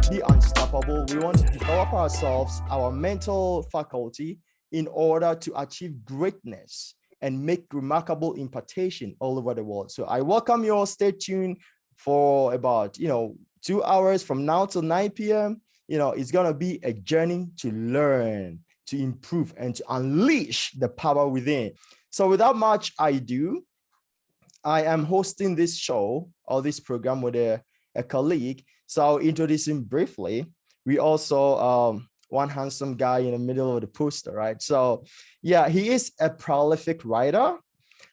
be unstoppable. We want to develop ourselves, our mental faculty, in order to achieve greatness and make remarkable impartation all over the world. So I welcome you all. Stay tuned for about 2 hours from now till 9 p.m. It's gonna be a journey to learn, to improve, and to unleash the power within. So without much ado, I am hosting this show or this program with a colleague. So I'll introduce him briefly. We also one handsome guy in the middle of the poster, right? So yeah, he is a prolific writer,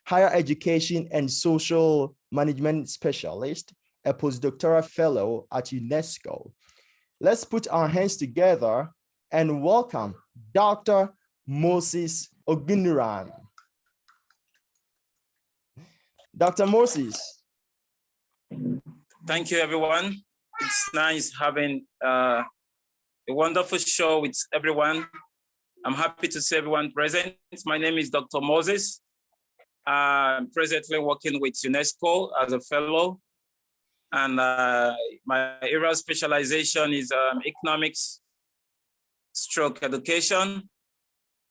higher education and social management specialist, a postdoctoral fellow at UNESCO. Let's put our hands together and welcome Dr. Moses Oguniran. Dr. Moses. Thank you, everyone. It's nice having a wonderful show with everyone. I'm happy to see everyone present. My name is Dr. Moses. I'm presently working with UNESCO as a fellow. And my area of specialization is economics stroke education,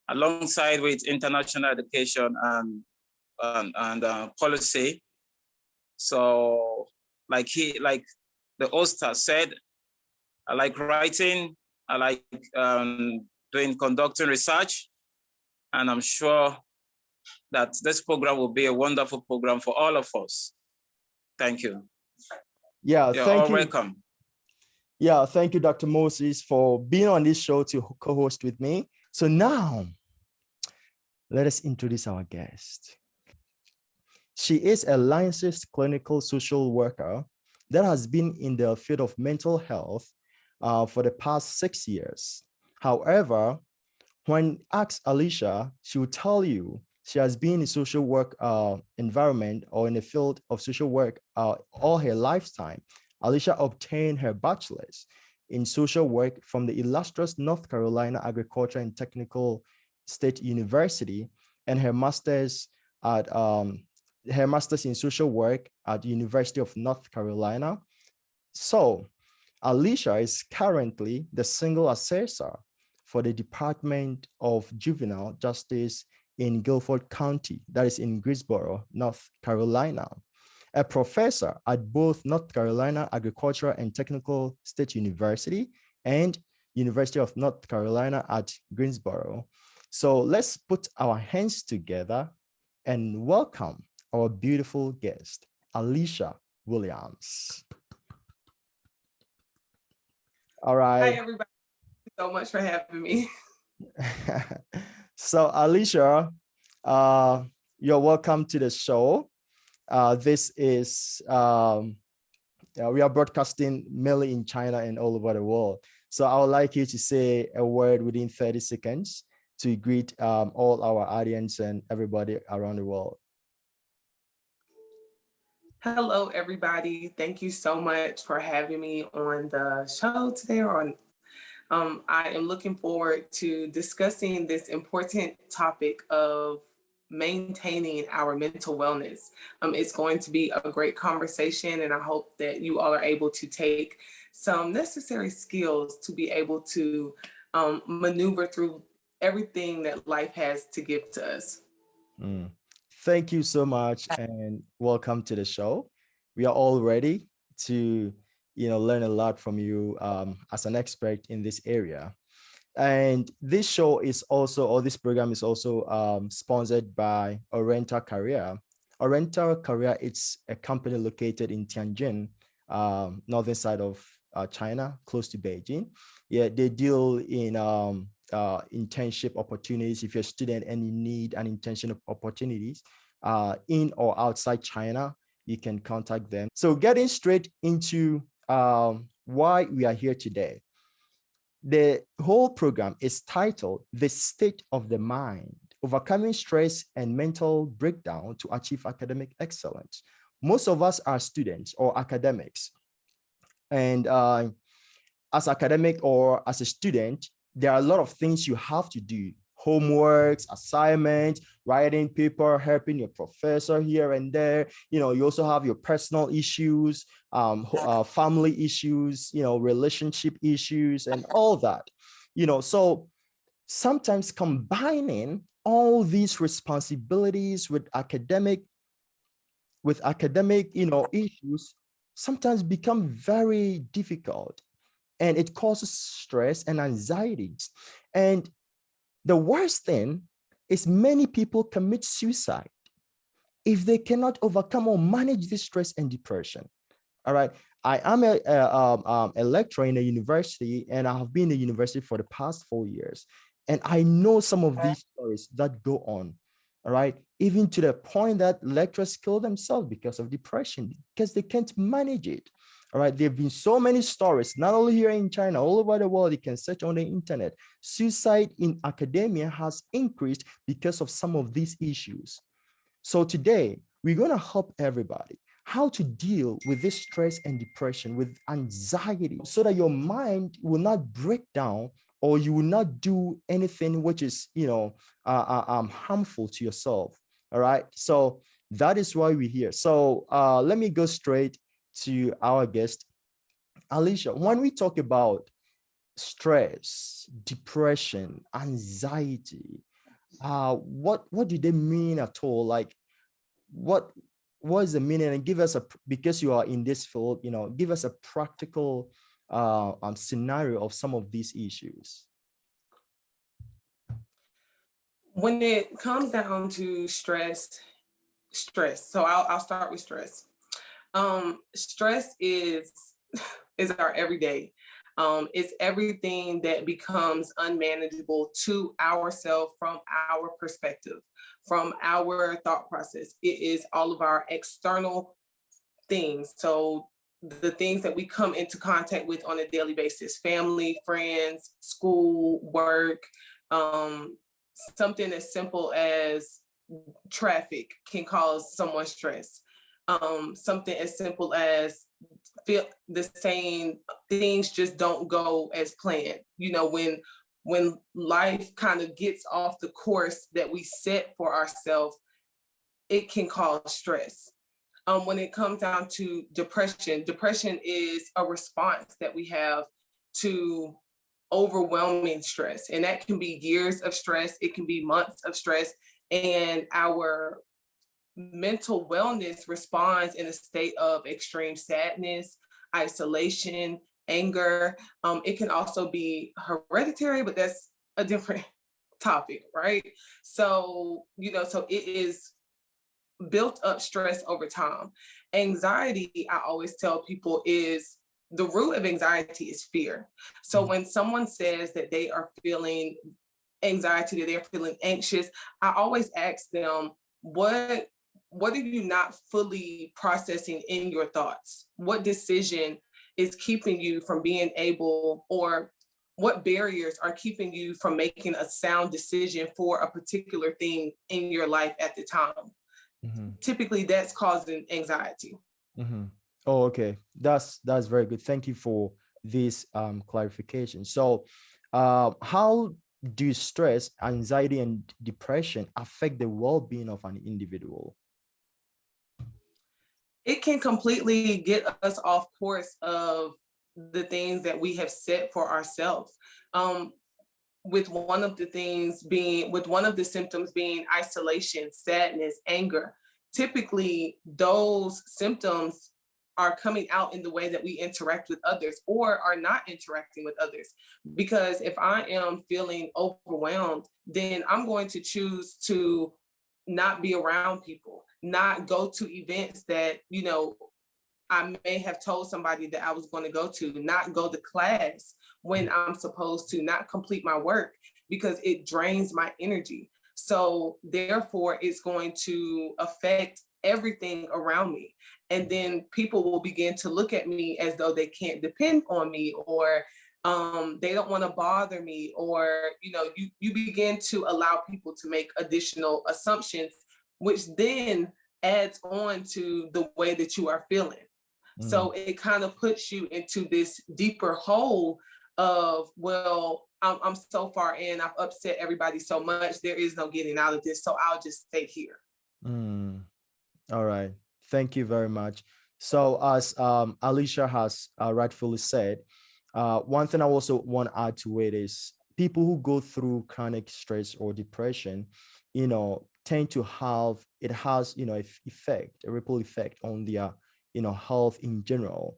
alongside with international education and policy. So like the host said, I like writing, I like conducting research, and I'm sure that this program will be a wonderful program for all of us. Thank you. Yeah, You're thank all you. welcome. Yeah, thank you, Dr. Moses, for being on this show to co-host with me. So now, let us introduce our guest. She is a licensed clinical social worker that has been in the field of mental health for the past 6 years. However, when asked Alicia, she will tell you she has been in social work environment or in the field of social work all her lifetime. Alicia obtained her bachelor's in social work from the illustrious North Carolina Agricultural and Technical State University and her master's in social work at the University of North Carolina. So Alicia is currently the single assessor for the Department of Juvenile Justice in Guilford County, that is in Greensboro, North Carolina, a professor at both North Carolina Agricultural and Technical State University and University of North Carolina at Greensboro. So let's put our hands together and welcome our beautiful guest, Alicia Williams. All right. Hi, everybody. Thank you so much for having me. So, Alicia, you're welcome to the show. This is, we are broadcasting mainly in China and all over the world. So I would like you to say a word within 30 seconds to greet all our audience and everybody around the world. Hello, everybody. Thank you so much for having me on the show today. I am looking forward to discussing this important topic of maintaining our mental wellness. It's going to be a great conversation, and I hope that you all are able to take some necessary skills to be able to maneuver through everything that life has to give to us. Thank you so much and welcome to the show. We are all ready to learn a lot from you as an expert in this area. And this show is also, or this program is also sponsored by Oriental Career. Oriental Career, it's a company located in Tianjin, northern side of China, close to Beijing. Yeah, they deal in internship opportunities. If you're a student and you need an internship opportunities in or outside China, you can contact them. So getting straight into why we are here today. The whole program is titled The State of the Mind, Overcoming Stress and Mental Breakdown to Achieve Academic Excellence. Most of us are students or academics. And as academic or as a student, there are a lot of things you have to do, homeworks, assignments, writing paper, helping your professor here and there. You know, you also have your personal issues, family issues, you know, relationship issues, and all that. You know, so sometimes combining all these responsibilities with academic, you know, issues sometimes become very difficult, and it causes stress and anxieties. And the worst thing is many people commit suicide if they cannot overcome or manage this stress and depression. All right. I am a lecturer in a university, and I have been in the university for the past 4 years. And I know some of these stories that go on. All right. Even to the point that lecturers kill themselves because of depression, because they can't manage it. All right. There have been so many stories, not only here in China, all over the world. You can search on the internet. Suicide in academia has increased because of some of these issues. So today, we're going to help everybody how to deal with this stress and depression, with anxiety, so that your mind will not break down, or you will not do anything which is, harmful to yourself. All right. So that is why we're here. So let me go straight to our guest, Alicia. When we talk about stress, depression, anxiety, what do they mean at all? Like, what is the meaning? And give us because you are in this field, give us a practical scenario of some of these issues. When it comes down to stress. So I'll start with stress. Stress is our everyday. It's everything that becomes unmanageable to ourselves from our perspective, from our thought process. It is all of our external things. So the things that we come into contact with on a daily basis: family, friends, school, work. Something as simple as traffic can cause someone stress. Something as simple as feel the same things just don't go as planned. When life kind of gets off the course that we set for ourselves, it can cause stress. When it comes down to depression is a response that we have to overwhelming stress. And that can be years of stress, it can be months of stress. And our mental wellness responds in a state of extreme sadness, isolation, anger. It can also be hereditary, but that's a different topic, right? So it is built up stress over time. Anxiety, I always tell people, is the root of anxiety is fear. So when someone says that they are feeling anxiety, that they're feeling anxious, I always ask them, what are you not fully processing in your thoughts? What decision is keeping you from being able, or what barriers are keeping you from making a sound decision for a particular thing in your life at the time? Mm-hmm. Typically, that's causing anxiety. Mm-hmm. Oh, okay. That's very good. Thank you for this clarification. So, how do stress, anxiety, and depression affect the well-being of an individual? It can completely get us off course of the things that we have set for ourselves. With one of the symptoms being isolation, sadness, anger. Typically, those symptoms are coming out in the way that we interact with others or are not interacting with others. Because if I am feeling overwhelmed, then I'm going to choose to not be around people, not go to events that, I may have told somebody that I was going to go to, not go to class when I'm supposed to, not complete my work, because it drains my energy. So therefore, it's going to affect everything around me. And then people will begin to look at me as though they can't depend on me, or they don't want to bother me, or, you begin to allow people to make additional assumptions, which then adds on to the way that you are feeling. So it kind of puts you into this deeper hole of, well, I'm so far in, I've upset everybody so much, there is no getting out of this, so I'll just stay here. All right. Thank you very much. So as Alicia has rightfully said, one thing I also want to add to it is people who go through chronic stress or depression, tend to have, it has, effect, a ripple effect on their, health in general.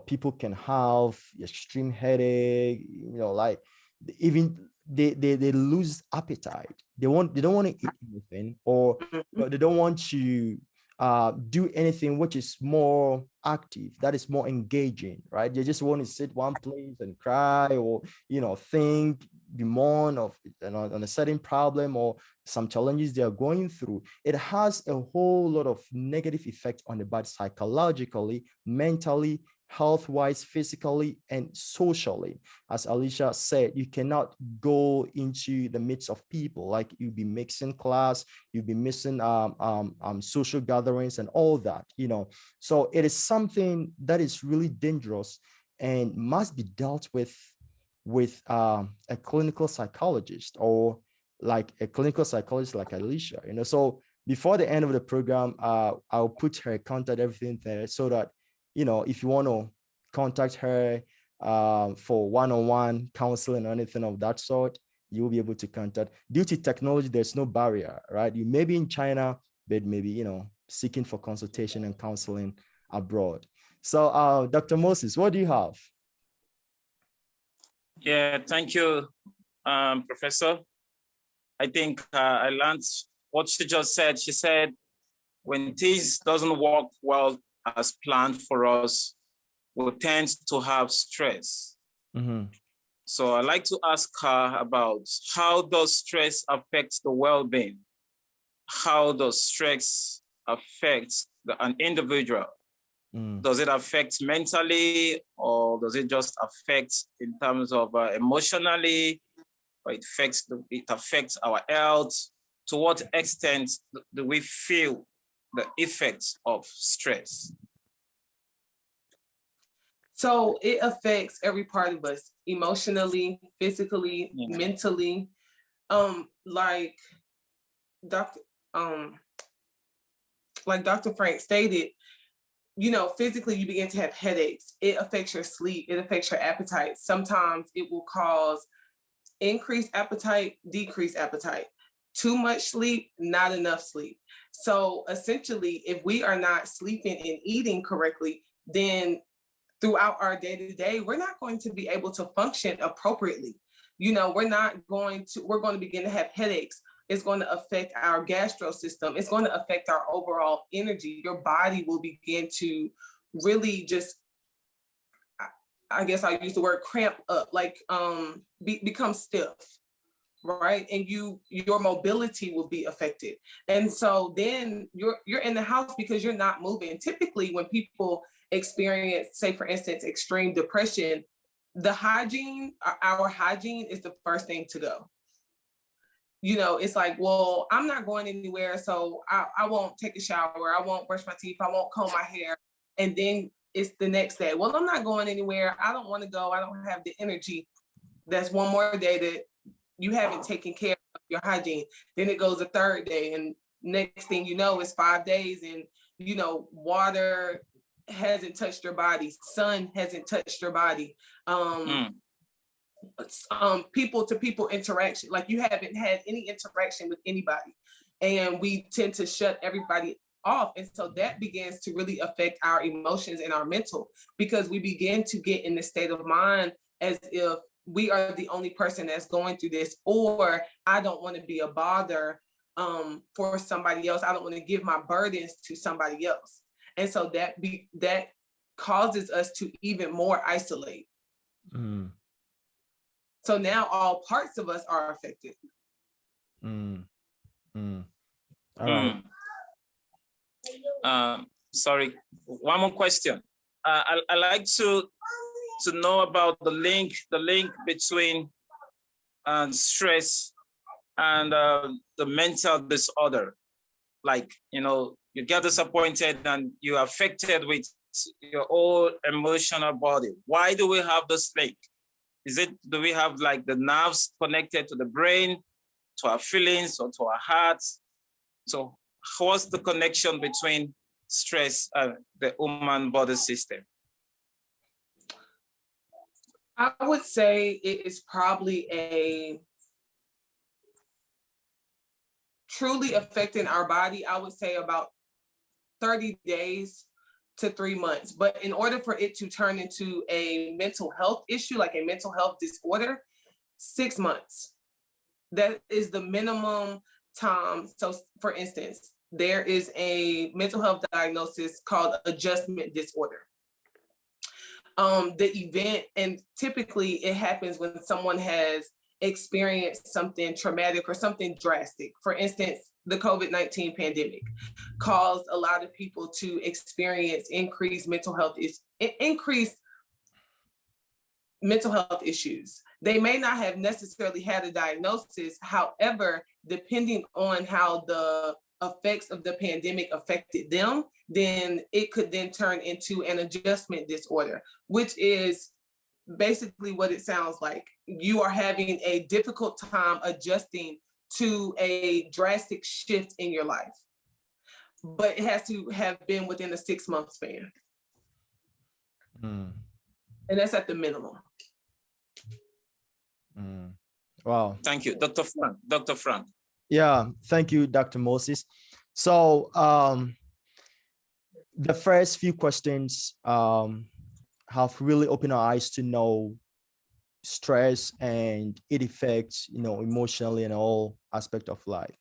People can have extreme headache, like even they lose appetite. They don't want to eat anything, or they don't want to do anything which is more active, that is more engaging, right? They just want to sit one place and cry, or think, bemoan of on a certain problem or some challenges they are going through. It has a whole lot of negative effect on the body, psychologically, mentally, health-wise, physically, and socially. As Alicia said, you cannot go into the midst of people, like you'll be mixing class, you'll be missing social gatherings and all that, So it is something that is really dangerous and must be dealt with a clinical psychologist, or like a clinical psychologist like Alicia, So before the end of the program, I'll put her contact, everything there, so that if you want to contact her for one-on-one counseling or anything of that sort, you'll be able to contact. Due to technology, there's no barrier, right? You may be in China, but maybe seeking for consultation and counseling abroad. So Dr. Moses, what do you have? Yeah, thank you, Professor. I think I learned what she just said. She said, when things doesn't work well as planned for us, we tend to have stress. So I'd like to ask her about, how does stress affect the well-being? How does stress affect an individual? Does it affect mentally, or does it just affect in terms of emotionally, or it affects our health? To what extent do we feel the effects of stress? So it affects every part of us, emotionally, physically, mentally. Like Dr. Like Dr. Frank stated, physically you begin to have headaches. It affects your sleep. It affects your appetite. Sometimes it will cause increased appetite, decreased appetite. Too much sleep, not enough sleep. So essentially, if we are not sleeping and eating correctly, then throughout our day-to-day, we're not going to be able to function appropriately. We're going to begin to have headaches. It's going to affect our gastro system. It's going to affect our overall energy. Your body will begin to really just, I guess I use the word cramp up, like become stiff, right? And your mobility will be affected. And so then you're in the house because you're not moving. Typically, when people experience, say for instance, extreme depression, our hygiene is the first thing to go. It's like, well, I'm not going anywhere, so I won't take a shower, I won't brush my teeth, I won't comb my hair. And then it's the next day, well, I'm not going anywhere, I don't want to go, I don't have the energy. That's one more day that you haven't taken care of your hygiene. Then it goes a third day, and next thing you know, it's 5 days, and water hasn't touched your body, sun hasn't touched your body. People to people interaction, like you haven't had any interaction with anybody, and we tend to shut everybody off. And so that begins to really affect our emotions and our mental, because we begin to get in the state of mind as if we are the only person that's going through this, or I don't want to be a bother for somebody else. I don't want to give my burdens to somebody else. And so that causes us to even more isolate. So now all parts of us are affected. All right. Sorry, one more question. I like to know about the link between stress and the mental disorder. Like, you get disappointed and you're affected with your whole emotional body. Why do we have this link? do we have like the nerves connected to the brain, to our feelings, or to our hearts? So what's the connection between stress and the human body system? I would say it is probably a truly affecting our body. I would say about 30 days to 3 months. But in order for it to turn into a mental health issue, like a mental health disorder, 6 months. That is the minimum time. So for instance, there is a mental health diagnosis called adjustment disorder. The event, and typically it happens when someone has experienced something traumatic or something drastic. For instance, the COVID-19 pandemic caused a lot of people to experience increased mental health issues. They may not have necessarily had a diagnosis. However, depending on how the effects of the pandemic affected them, then it could then turn into an adjustment disorder, which is basically what it sounds like. You are having a difficult time adjusting to a drastic shift in your life, but it has to have been within a 6-month span. And that's at the minimum. Wow. Thank you, Dr. Frank. Dr. Frank. Yeah, thank you, Dr. Moses. So the first few questions have really opened our eyes to know stress and it affects, emotionally and all aspect of life.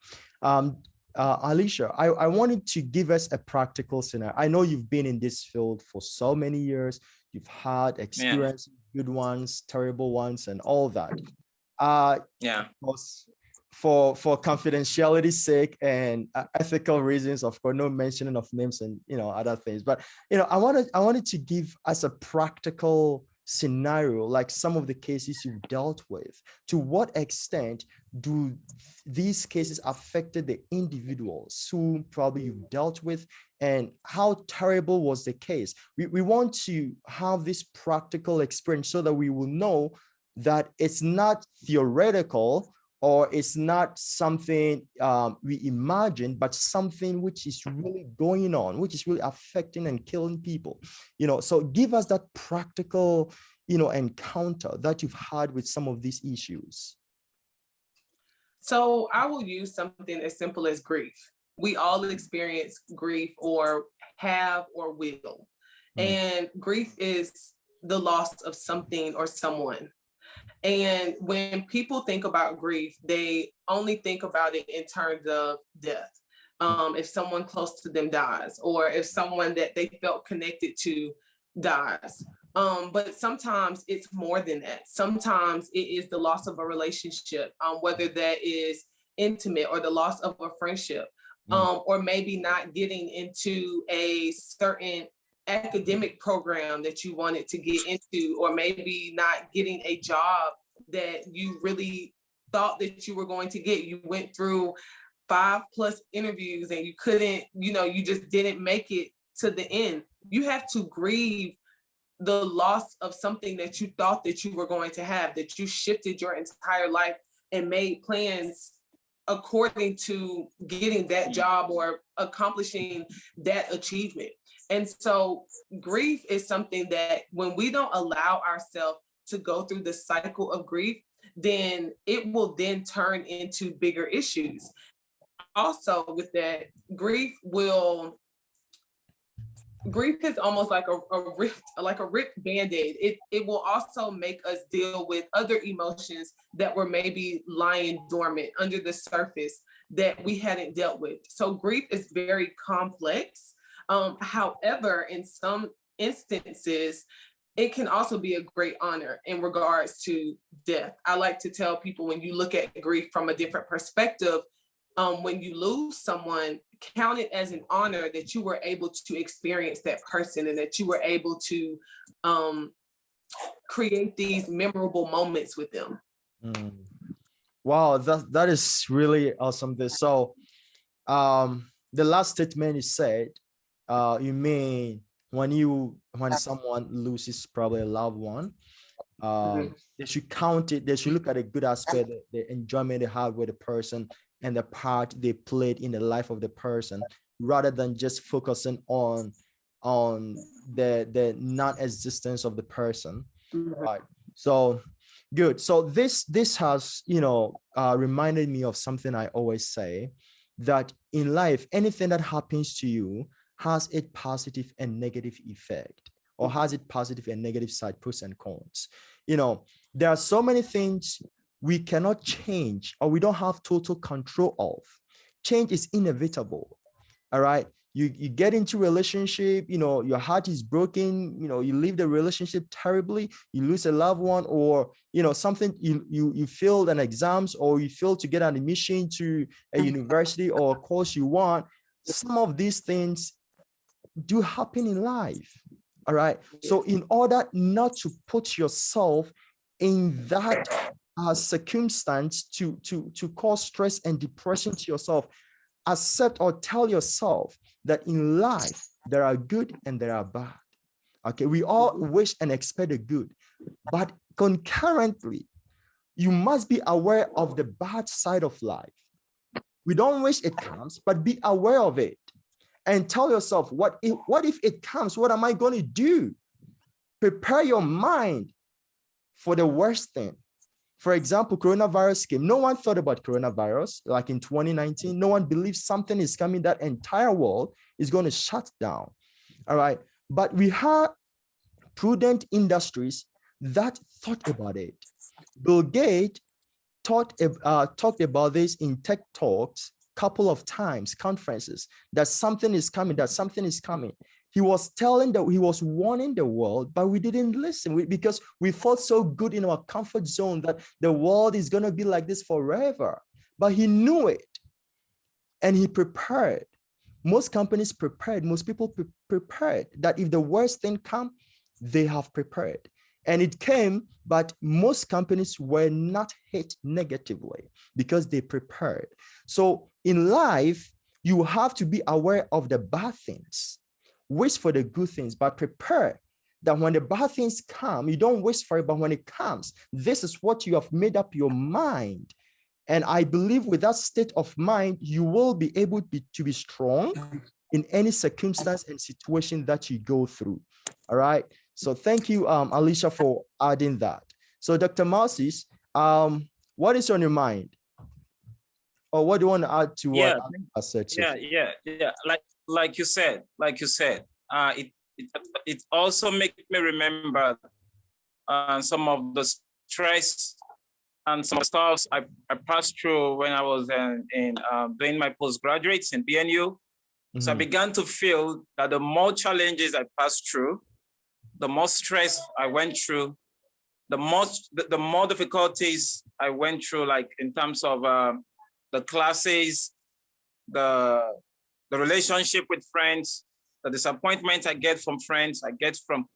Alicia, I wanted to give us a practical scenario. I know you've been in this field for so many years. You've had experience, good ones, terrible ones, and all that. For confidentiality's sake and ethical reasons, of course, no mentioning of names and other things. But I wanted to give us a practical scenario, like some of the cases you've dealt with. To what extent do these cases affected the individuals who probably you've dealt with, and how terrible was the case? We want to have this practical experience so that we will know that it's not theoretical or it's not something we imagine, but something which is really going on, which is really affecting and killing people. So give us that practical, encounter that you've had with some of these issues. So I will use something as simple as grief. We all experience grief or have or will. And grief is the loss of something or someone. And when people think about grief, they only think about it in terms of death. If someone close to them dies, or if someone that they felt connected to dies. But sometimes it's more than that. Sometimes it is the loss of a relationship, whether that is intimate, or the loss of a friendship, or maybe not getting into a certain academic program that you wanted to get into, or maybe not getting a job that you really thought that you were going to get. You went through 5+ interviews and you couldn't, you just didn't make it to the end. You have to grieve the loss of something that you thought that you were going to have, that you shifted your entire life and made plans according to getting that job or accomplishing that achievement. And so grief is something that when we don't allow ourselves to go through the cycle of grief, then it will then turn into bigger issues. Also with that, grief is almost like a ripped Band-Aid. It will also make us deal with other emotions that were maybe lying dormant under the surface that we hadn't dealt with. So grief is very complex. However, in some instances, it can also be a great honor in regards to death. I like to tell people, when you look at grief from a different perspective, when you lose someone, count it as an honor that you were able to experience that person and that you were able to create these memorable moments with them. Wow, that is really awesome. So the last statement you said, you mean when someone loses probably a loved one, They should count it. They should look at the good aspect, the enjoyment they have with the person and the part they played in the life of the person, rather than just focusing on the non-existence of the person. Right. So good. So this has, reminded me of something I always say, that in life, anything that happens to you has a positive and negative effect, or has it positive and negative side, pros and cons. There are so many things we cannot change, or we don't have total control of. Change is inevitable. All right. You get into relationship, your heart is broken, you leave the relationship terribly, you lose a loved one, or something, you failed an exams, or you failed to get an admission to a university or a course you want. Some of these things do happen in life. All right. So in order not to put yourself in that circumstance to cause stress and depression to yourself, accept or tell yourself that in life there are good and there are bad. Okay, we all wish and expect the good, but concurrently, you must be aware of the bad side of life. We don't wish it comes, but be aware of it and tell yourself, what if it comes? What am I going to do? Prepare your mind for the worst thing. For example, coronavirus came. No one thought about coronavirus. Like in 2019, no one believed something is coming, that entire world is going to shut down. All right. But we have prudent industries that thought about it. Bill Gates talked about this in tech talks couple of times, conferences, that something is coming, that something is coming. He was warning the world, but we didn't listen because we felt so good in our comfort zone that the world is going to be like this forever. But he knew it and he prepared. Most companies prepared, most people prepared, that if the worst thing comes, they have prepared. And it came, but most companies were not hit negatively because they prepared. So in life, you have to be aware of the bad things. Wish for the good things, but prepare that when the bad things come, you don't wish for it, but when it comes, this is what you have made up your mind. And I believe with that state of mind, you will be able to be strong in any circumstance and situation that you go through. All right. So thank you, Alicia, for adding that. So Dr. Moses, what is on your mind? Or what do you want to add to what I said? Yeah. Like you said, it also makes me remember some of the stress and some stuff I passed through when I was doing my postgraduates in BNU. Mm-hmm. So I began to feel that the more challenges I passed through, the more stress I went through, the more difficulties I went through, like in terms of the classes, the relationship with friends, the disappointment I get from friends, I get from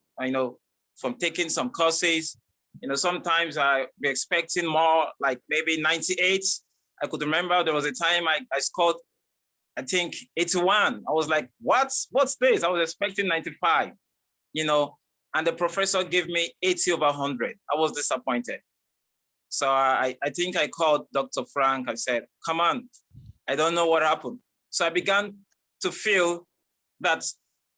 taking some courses. Sometimes I be expecting more, like maybe 98. I could remember there was a time I scored, I think 81. I was like, what's this? I was expecting 95, and the professor gave me 80 over 100. I was disappointed. So I think I called Dr. Frank. I said, come on, I don't know what happened. So I began to feel that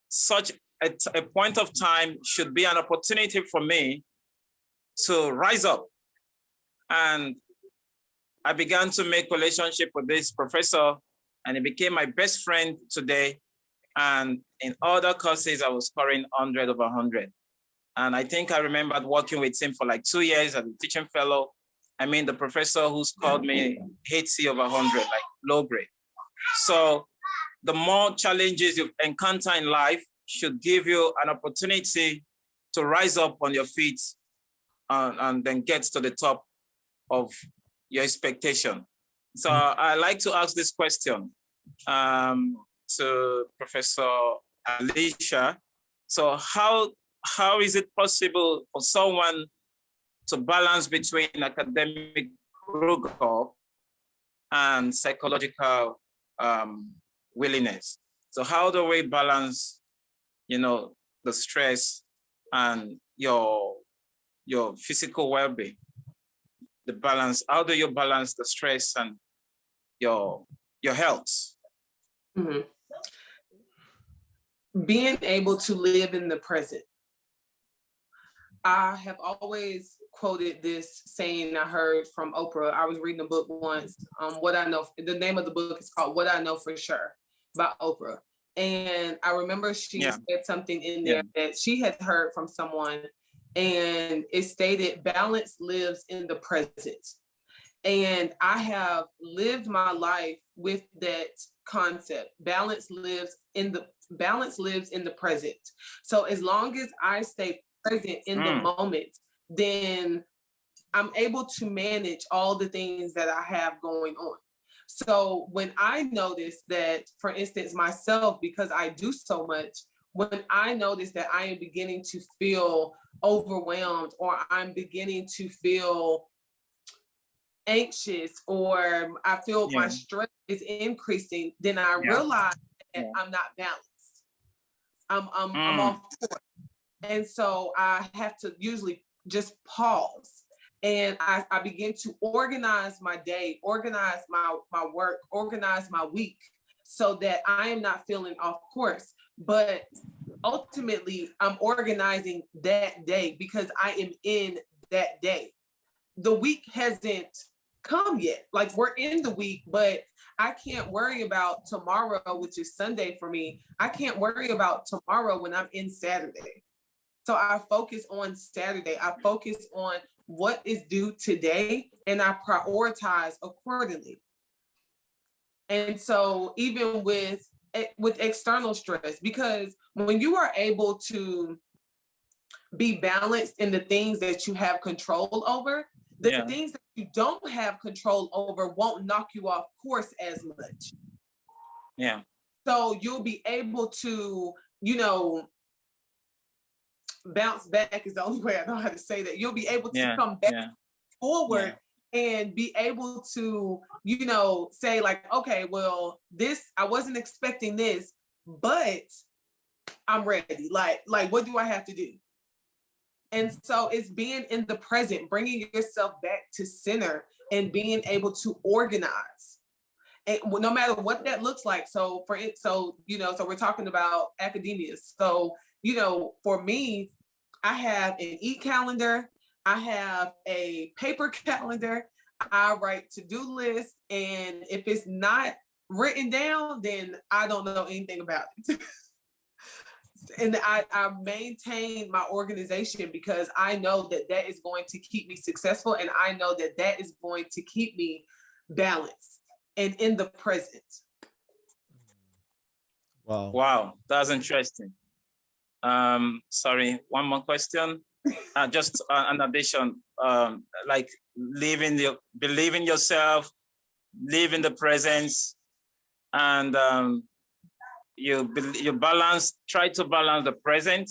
such a point of time should be an opportunity for me to rise up. And I began to make relationship with this professor, and he became my best friend today. And in other courses, I was scoring 100 over 100. And I think I remembered working with him for like 2 years as a teaching fellow. I mean, the professor who scored me 80 over 100, like low grade. So the more challenges you encounter in life should give you an opportunity to rise up on your feet and then get to the top of your expectation. So I like to ask this question to Professor Alicia. So how is it possible for someone to balance between academic rigor and psychological willingness? So how do we balance, the stress and your your physical well-being, the balance. How do you balance the stress and your health? Mhm. Being able to live in the present. I have always quoted this saying I heard from Oprah. I was reading a book once. What I know, the name of the book is called "What I Know for Sure" by Oprah. And I remember she said something in there that she had heard from someone, and it stated, "Balance lives in the present." And I have lived my life with that concept. Balance lives in the present. So as long as I stay present in the moment, then I'm able to manage all the things that I have going on. So when I notice that, for instance, myself, because I do so much, when I notice that I am beginning to feel overwhelmed, or I'm beginning to feel anxious, or I feel my stress is increasing, then I realize that I'm not balanced. I'm off course. And so I have to usually just pause, and I begin to organize my day, organize my work, organize my week, so that I am not feeling off course. But ultimately, I'm organizing that day because I am in that day. The week hasn't come yet. Like, we're in the week, but I can't worry about tomorrow, which is Sunday for me. I can't worry about tomorrow when I'm in Saturday. So I focus on Saturday. I focus on what is due today, and I prioritize accordingly. And so even with external stress, because when you are able to be balanced in the things that you have control over, the things that you don't have control over won't knock you off course as much. Yeah. So you'll be able to, bounce back, is the only way I know how to say that. You'll be able to come back forward and be able to, say like, okay, well, this, I wasn't expecting this, but I'm ready. Like, what do I have to do? And so it's being in the present, bringing yourself back to center, and being able to organize. And no matter what that looks like. So so we're talking about academia. So, for me, I have an e-calendar, I have a paper calendar, I write to-do lists, and if it's not written down, then I don't know anything about it. And I maintain my organization because I know that that is going to keep me successful, and I know that that is going to keep me balanced and in the present. Wow, that's interesting. Sorry, one more question. Just an addition, like believe in yourself, live in the presence, and you try to balance the present,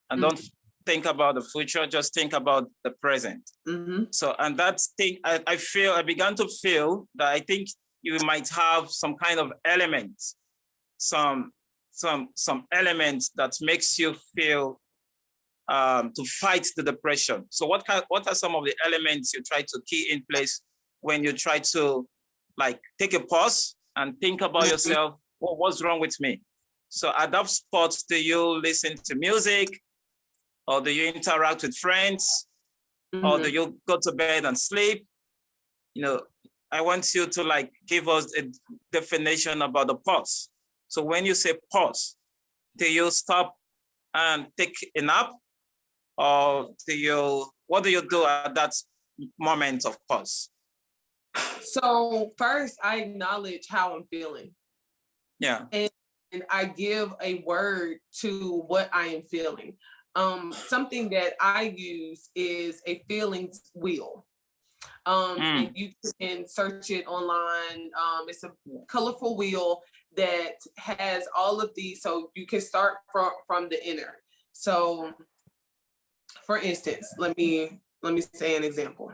and don't think about the future, just think about the present. So, and that thing, I began to feel that I think you might have some kind of elements, some elements that makes you feel to fight the depression. So what are some of the elements you try to key in place when you try to like take a pause and think about yourself? What's wrong with me? So at that spot, do you listen to music, or do you interact with friends, or do you go to bed and sleep? I want you to like give us a definition about the pause. So when you say pause, do you stop and take a nap, or what do you do at that moment of pause? So first, I acknowledge how I'm feeling. Yeah. And I give a word to what I am feeling. Something that I use is a feelings wheel. And you can search it online. It's a colorful wheel that has all of these. So you can start from the inner. So for instance, let me say an example,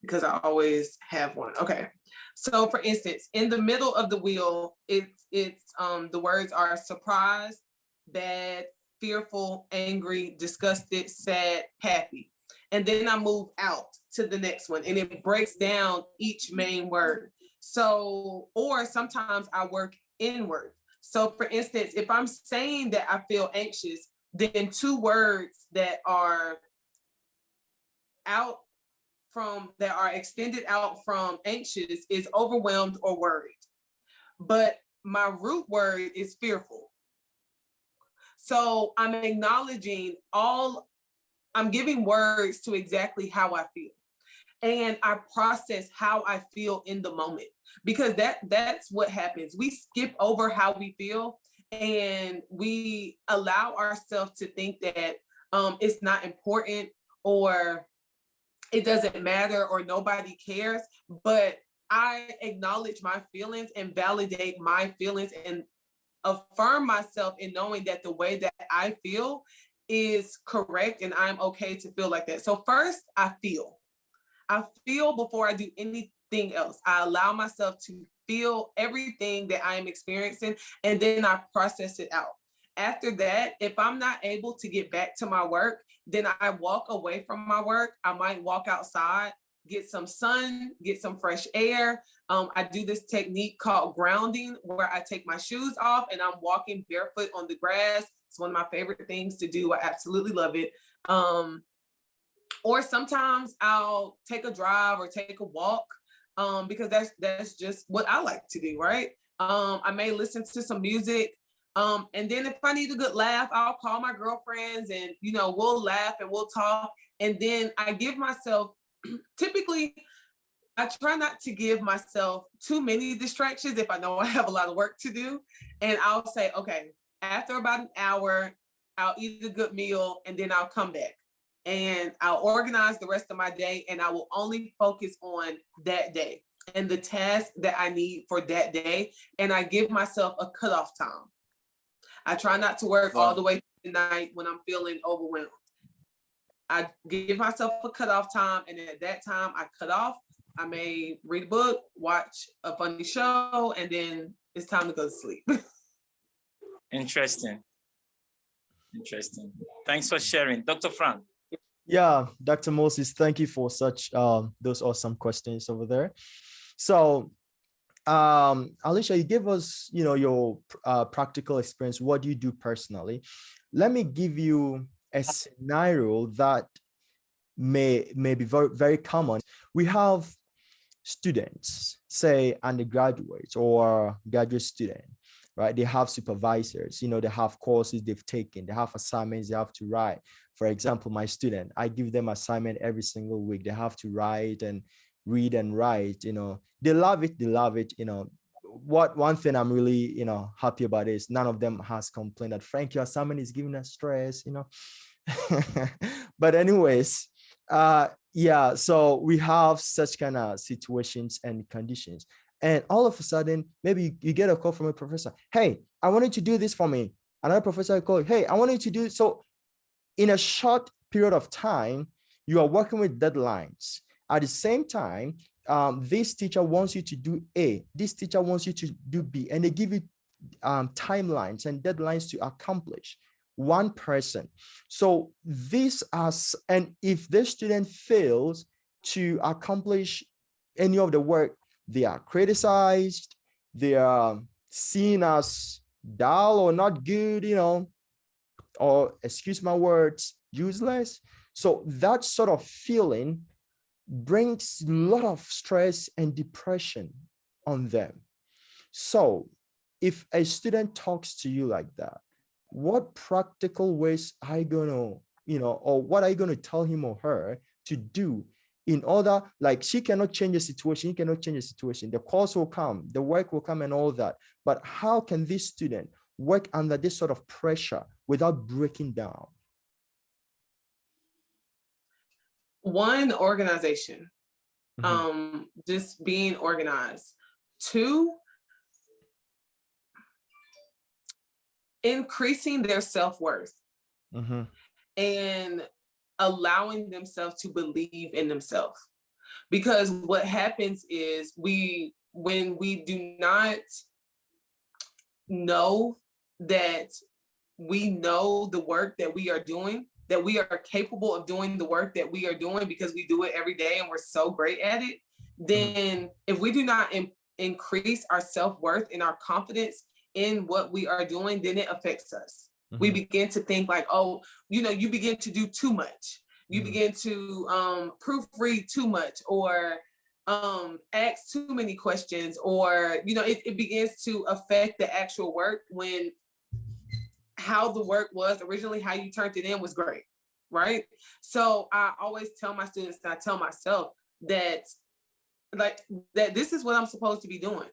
because I always have one. Okay. So for instance, in the middle of the wheel, it's the words are surprised, bad, fearful, angry, disgusted, sad, happy. and then I move out to the next one, and it breaks down each main word. So, or sometimes I work inward. So for instance, if I'm saying that I feel anxious, then two words that are out that are extended out from anxious is overwhelmed or worried. But my root word is fearful. So I'm acknowledging I'm giving words to exactly how I feel. And I process how I feel in the moment, because that's what happens. We skip over how we feel, and we allow ourselves to think that it's not important, or it doesn't matter, or nobody cares. But I acknowledge my feelings and validate my feelings and affirm myself in knowing that the way that I feel is correct and I'm okay to feel like that. So first, I feel before I do anything else. I allow myself to feel everything that I am experiencing, and then I process it out. After that, if I'm not able to get back to my work, then I walk away from my work. I might walk outside, get some sun, get some fresh air. I do this technique called grounding, where I take my shoes off and I'm walking barefoot on the grass. It's one of my favorite things to do. I absolutely love it. Or sometimes I'll take a drive or take a walk, because that's just what I like to do, right? I may listen to some music, and then if I need a good laugh, I'll call my girlfriends, and we'll laugh and we'll talk. And then I give myself, typically, I try not to give myself too many distractions if I know I have a lot of work to do. And I'll say, okay, after about an hour, I'll eat a good meal, and then I'll come back and I'll organize the rest of my day, and I will only focus on that day and the task that I need for that day. And I give myself a cutoff time. I try not to work all the way to the night when I'm feeling overwhelmed. I give myself a cutoff time, and at that time I cut off. I may read a book, watch a funny show, and then it's time to go to sleep. Interesting. Thanks for sharing. Dr. Frank. Yeah, Dr. Moses, thank you for such those awesome questions over there. So, Alicia, you gave us, your practical experience. What do you do personally? Let me give you a scenario that may be very, very common. We have students, say undergraduates or graduate student, right? They have supervisors, they have courses they've taken, they have assignments they have to write. For example, my student, I give them assignment every single week. They have to write and read and write, they love it. One thing I'm really, happy about is none of them has complained that, Frank, your assignment is giving us stress, But anyways, yeah, so we have such kind of situations and conditions. And all of a sudden, maybe you get a call from a professor. Hey, I want you to do this for me. Another professor will call, hey, I want you to do so. In a short period of time, you are working with deadlines. At the same time, this teacher wants you to do A, this teacher wants you to do B, and they give you timelines and deadlines to accomplish. One person. So and if the student fails to accomplish any of the work, they are criticized, they are seen as dull or not good, or, excuse my words, useless. So that sort of feeling brings a lot of stress and depression on them. So if a student talks to you like that, what practical ways are you going to, or what are you going to tell him or her to do in order, like, she cannot change the situation, he cannot change the situation, the course will come, the work will come and all that. But how can this student work under this sort of pressure without breaking down? One, organization. Just being organized. Two, increasing their self-worth and allowing themselves to believe in themselves. Because what happens is when we do not know that we know the work that we are doing, that we are capable of doing the work that we are doing because we do it every day and we're so great at it, then if we do not increase our self-worth and our confidence in what we are doing, then it affects us. We begin to think like, oh, you begin to do too much. You begin to proofread too much, or ask too many questions, or it begins to affect the actual work, when how the work was originally, how you turned it in was great, right? So I always tell my students, and I tell myself that this is what I'm supposed to be doing.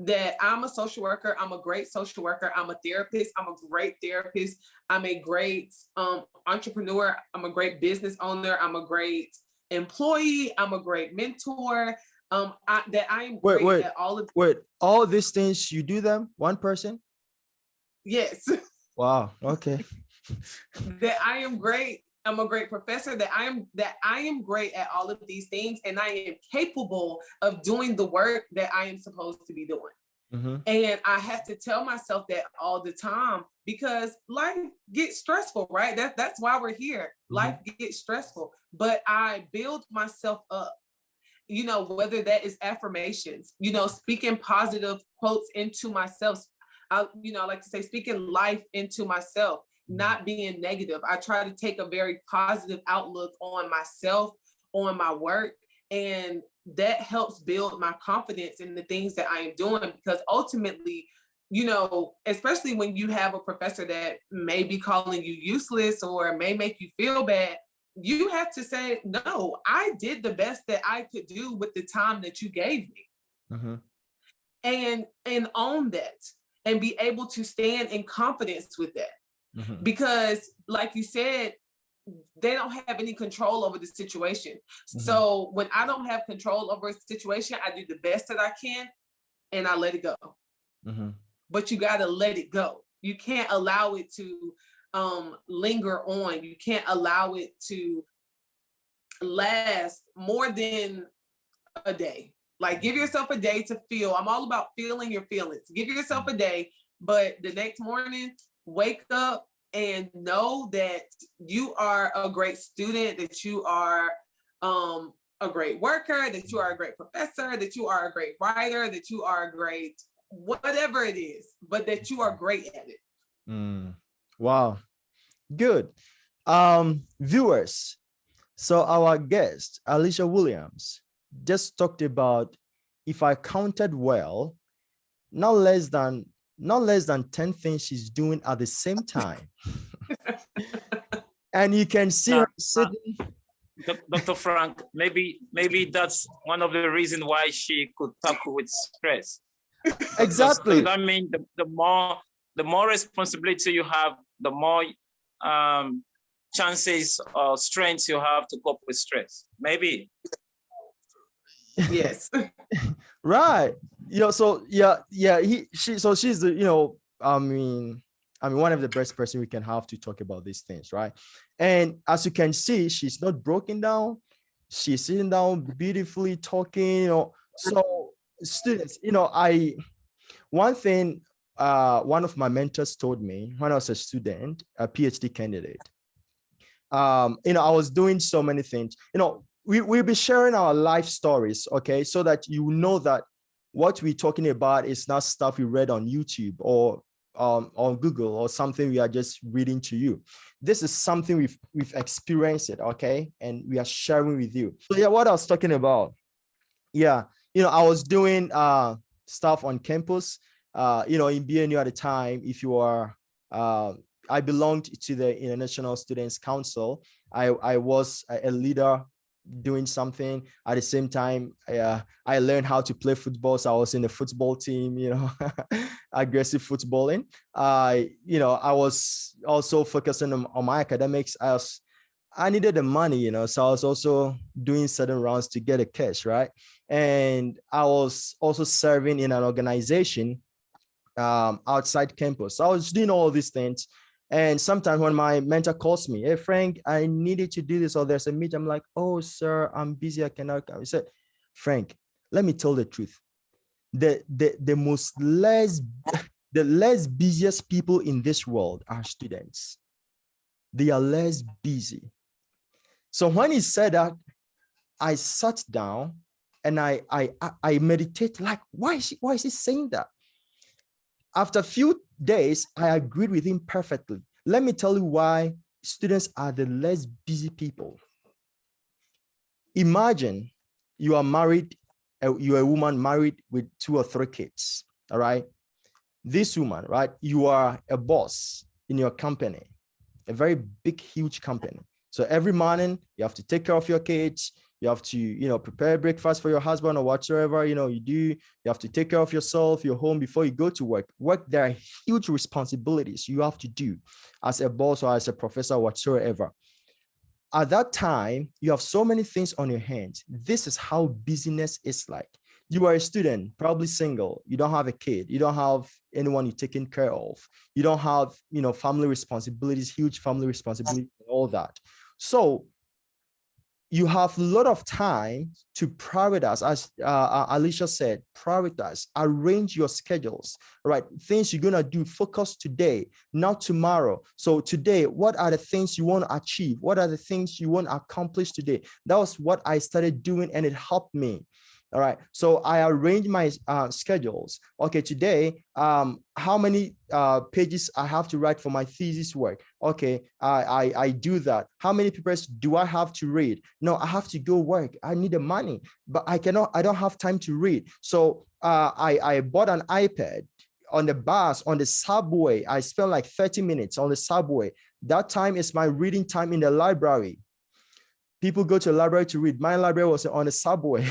That I'm a social worker. I'm a great social worker. I'm a therapist. I'm a great therapist. I'm a great entrepreneur. I'm a great business owner. I'm a great employee. I'm a great mentor. I am great at all of. Wait, all these things you do them one person? Yes. Wow. Okay. That I am great. I'm a great professor. That I am great at all of these things, and I am capable of doing the work that I am supposed to be doing. And I have to tell myself that all the time, because life gets stressful, right? That's why we're here. Life gets stressful, but I build myself up. Whether that is affirmations, speaking positive quotes into myself. I like to say, speaking life into myself, not being negative. I try to take a very positive outlook on myself, on my work, and that helps build my confidence in the things that I am doing, because ultimately, especially when you have a professor that may be calling you useless or may make you feel bad, you have to say, no, I did the best that I could do with the time that you gave me. And own that, and be able to stand in confidence with that. Because like you said, they don't have any control over the situation. So when I don't have control over a situation, I do the best that I can and I let it go. But you got to let it go. You can't allow it to linger on. You can't allow it to last more than a day. Like, give yourself a day to feel. I'm all about feeling your feelings. Give yourself a day, but the next morning, wake up and know that you are a great student, that you are a great worker, that you are a great professor, that you are a great writer, that you are a great whatever it is, but that you are great at it. Wow. Good. Viewers, so our guest, Alicia Williams, just talked about, if I counted well, not less than 10 things she's doing at the same time. And you can see her sitting. Dr. Frank, maybe that's one of the reasons why she could tackle with stress. Exactly. Does that mean the more responsibility you have, the more chances or strengths you have to cope with stress? Maybe. Yes. Right. So she's the, I mean, one of the best person we can have to talk about these things, right? And as you can see, she's not broken down. She's sitting down beautifully talking, So students, one thing one of my mentors told me when I was a student, a PhD candidate, I was doing so many things, we'll be sharing our life stories, okay? So that you know that what we're talking about is not stuff we read on YouTube or on Google or something we are just reading to you. This is something we've experienced it, okay? And we are sharing with you. So yeah, what I was talking about, yeah, I was doing stuff on campus, in BNU at the time. If you are, I belonged to the International Students Council. I was a leader doing something. At the same time, I learned how to play football. So I was in the football team, aggressive footballing. I was also focusing on my academics. I needed the money, so I was also doing certain rounds to get a cash, right? And I was also serving in an organization outside campus. So I was doing all these things. And sometimes when my mentor calls me, hey, Frank, I needed to do this, or there's a meet, I'm like, oh, sir, I'm busy, I cannot come. He said, Frank, let me tell the truth. The less busiest people in this world are students. they are less busy. So when he said that, I sat down and I meditate, like, why is he saying that? After a few days, I agreed with him perfectly. Let me tell you why students are the less busy people. Imagine you are married, you're a woman married with 2 or 3 kids, all right? This woman, right? You are a boss in your company, a very big, huge company. So every morning you have to take care of your kids. You have to, prepare breakfast for your husband or whatsoever, you do. You have to take care of yourself, your home before you go to work. There are huge responsibilities you have to do as a boss or as a professor, whatsoever. At that time, you have so many things on your hands. This is how busyness is like. You are a student, probably single. You don't have a kid. You don't have anyone you're taking care of. You don't have, family responsibilities, huge family responsibilities, and all that. So you have a lot of time to prioritize, as Alicia said, prioritize, arrange your schedules, right? Things you're going to do, focus today, not tomorrow. So today, what are the things you want to achieve? What are the things you want to accomplish today? That was what I started doing, and it helped me. All right. So I arrange my schedules. Okay, today, how many pages I have to write for my thesis work? Okay, I do that. How many papers do I have to read? No, I have to go work. I need the money, but I don't have time to read. So I bought an iPad. On the bus, on the subway, I spent like 30 minutes on the subway. That time is my reading time in the library. People go to the library to read. My library was on the subway.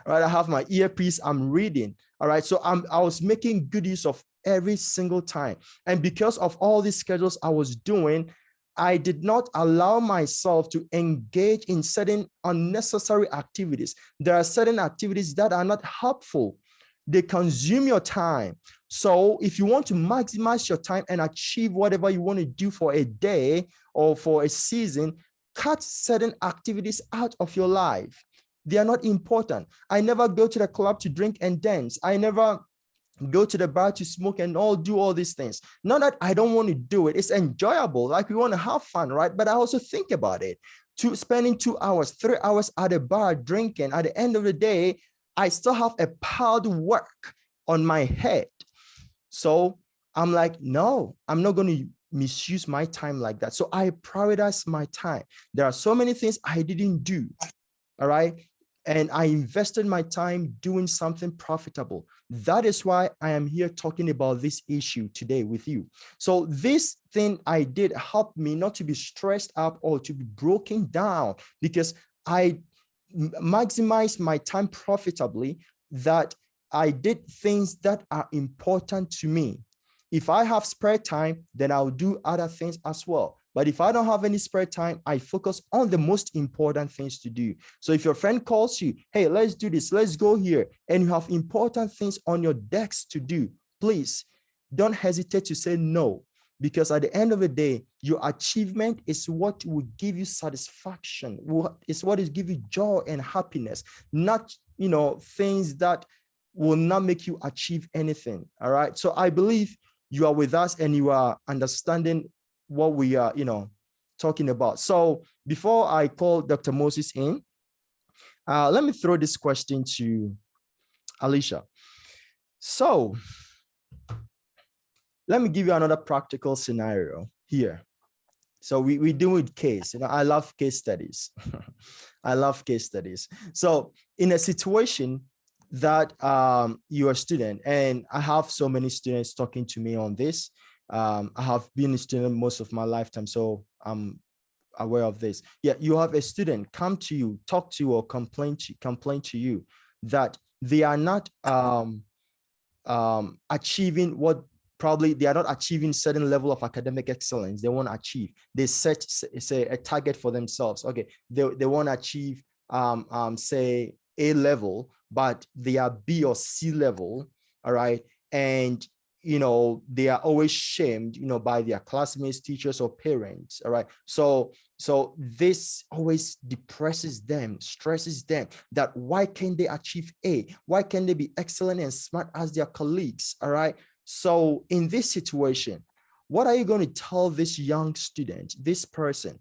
Right, I have my earpiece, I'm reading. All right, so I was making good use of every single time. And because of all these schedules I was doing, I did not allow myself to engage in certain unnecessary activities. There are certain activities that are not helpful. They consume your time. So if you want to maximize your time and achieve whatever you want to do for a day or for a season, cut certain activities out of your life. They are not important. I never go to the club to drink and dance. I never go to the bar to smoke and do all these things. Not that I don't want to do it. It's enjoyable. Like, we want to have fun, right? But I also think about it. Spending 2 hours, 3 hours at a bar drinking, at the end of the day, I still have a piled work on my head. So I'm like, no, I'm not going to misuse my time like that. So I prioritize my time. There are so many things I didn't do. All right. And I invested my time doing something profitable. That is why I am here talking about this issue today with you. So this thing I did helped me not to be stressed up or to be broken down, because I maximized my time profitably, that I did things that are important to me. If I have spare time, then I'll do other things as well. But if I don't have any spare time, I focus on the most important things to do. So if your friend calls you, hey, let's do this, let's go here, and you have important things on your desk to do, please don't hesitate to say no. Because at the end of the day, your achievement is what will give you satisfaction. It's what will give you joy and happiness, not, things that will not make you achieve anything. All right. So I believe you are with us and you are understanding what we are, talking about. So before I call Dr. Moses in, let me throw this question to Alicia. So let me give you another practical scenario here. So we do with case. I love case studies. I love case studies. So in a situation that you're a student, and I have so many students talking to me on this. I have been a student most of my lifetime, so I'm aware of this. Yeah, you have a student come to you, talk to you, or complain to you that they are not achieving what probably they are not achieving certain level of academic excellence they want to achieve. They set, say, a target for themselves. Okay, they want to achieve say A level, but they are B or C level. All right. And they are always shamed, by their classmates, teachers, or parents. All right. So this always depresses them, stresses them, that why can't they achieve A? Why can't they be excellent and smart as their colleagues? All right. So in this situation, What are you going to tell this young student, this person,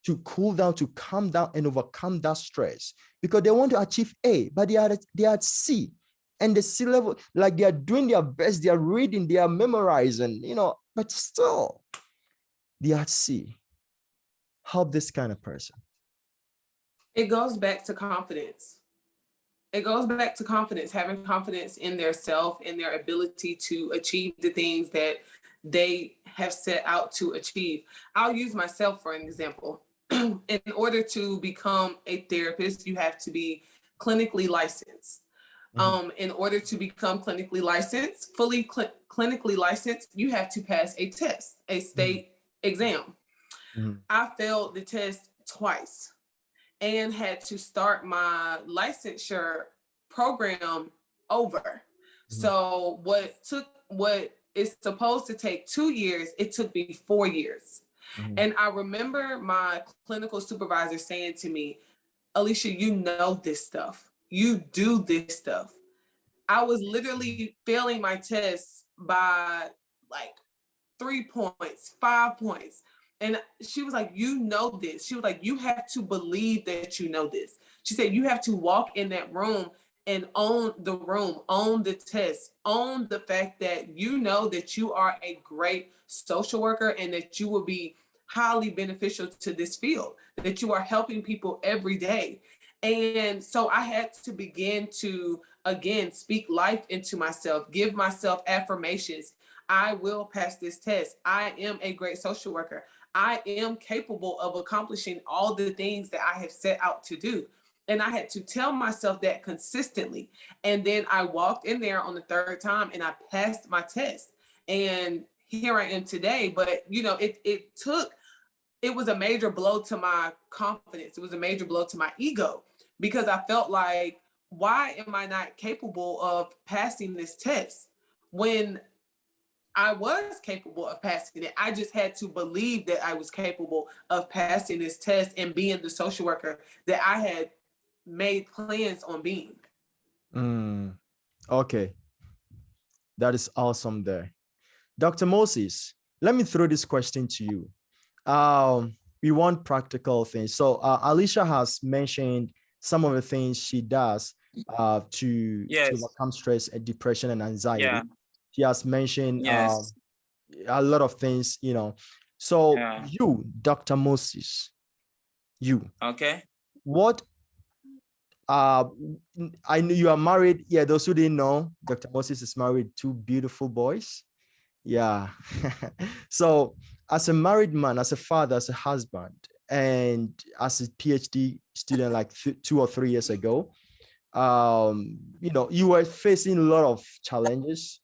to cool down, to calm down and overcome that stress? Because they want to achieve A, but they are at C. And the C level, like they are doing their best, they are reading, they are memorizing, but still, they are at C. Help this kind of person. It goes back to confidence. It goes back to confidence, having confidence in their self, in their ability to achieve the things that they have set out to achieve. I'll use myself for an example. In order to become a therapist, you have to be clinically licensed. In order to become clinically licensed, fully clinically licensed, you have to pass a test, a state exam. I failed the test twice and had to start my licensure program over. So what is supposed to take 2 years, it took me 4 years. And I remember my clinical supervisor saying to me, Alicia, you know this stuff. You do this stuff. I was literally failing my tests by like 3 points, 5 points. And she was like, you know this. She was like, you have to believe that you know this. She said, you have to walk in that room and own the room, own the test, own the fact that you know that you are a great social worker and that you will be highly beneficial to this field, that you are helping people every day. And so I had to begin to, again, speak life into myself, give myself affirmations. I will pass this test. I am a great social worker. I am capable of accomplishing all the things that I have set out to do. And I had to tell myself that consistently. And then I walked in there on the third time and I passed my test. And here I am today. But, it was a major blow to my confidence. It was a major blow to my ego because I felt like, why am I not capable of passing this test when I was capable of passing it? I just had to believe that I was capable of passing this test and being the social worker that I had made plans on being. Okay. That is awesome there. Dr. Moses, let me throw this question to you. We want practical things. So Alicia has mentioned some of the things she does to overcome stress and depression and anxiety. Yeah. She has mentioned Yes. a lot of things, So you, Dr. Moses, Okay. what I know you are married. Yeah, those who didn't know, Dr. Moses is married, 2 beautiful boys. Yeah. So as a married man, as a father, as a husband, and as a PhD student like 2 or 3 years ago, you were facing a lot of challenges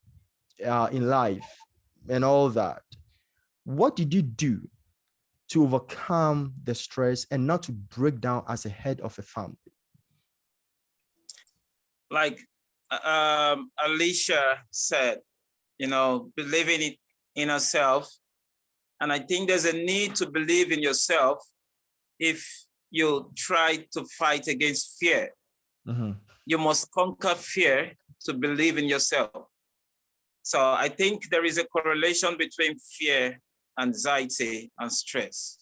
in life and all that. What did you do to overcome the stress and not to break down as a head of a family? Like Alicia said, believing in herself. And I think there's a need to believe in yourself if you try to fight against fear. You must conquer fear to believe in yourself. So I think there is a correlation between fear, anxiety, and stress.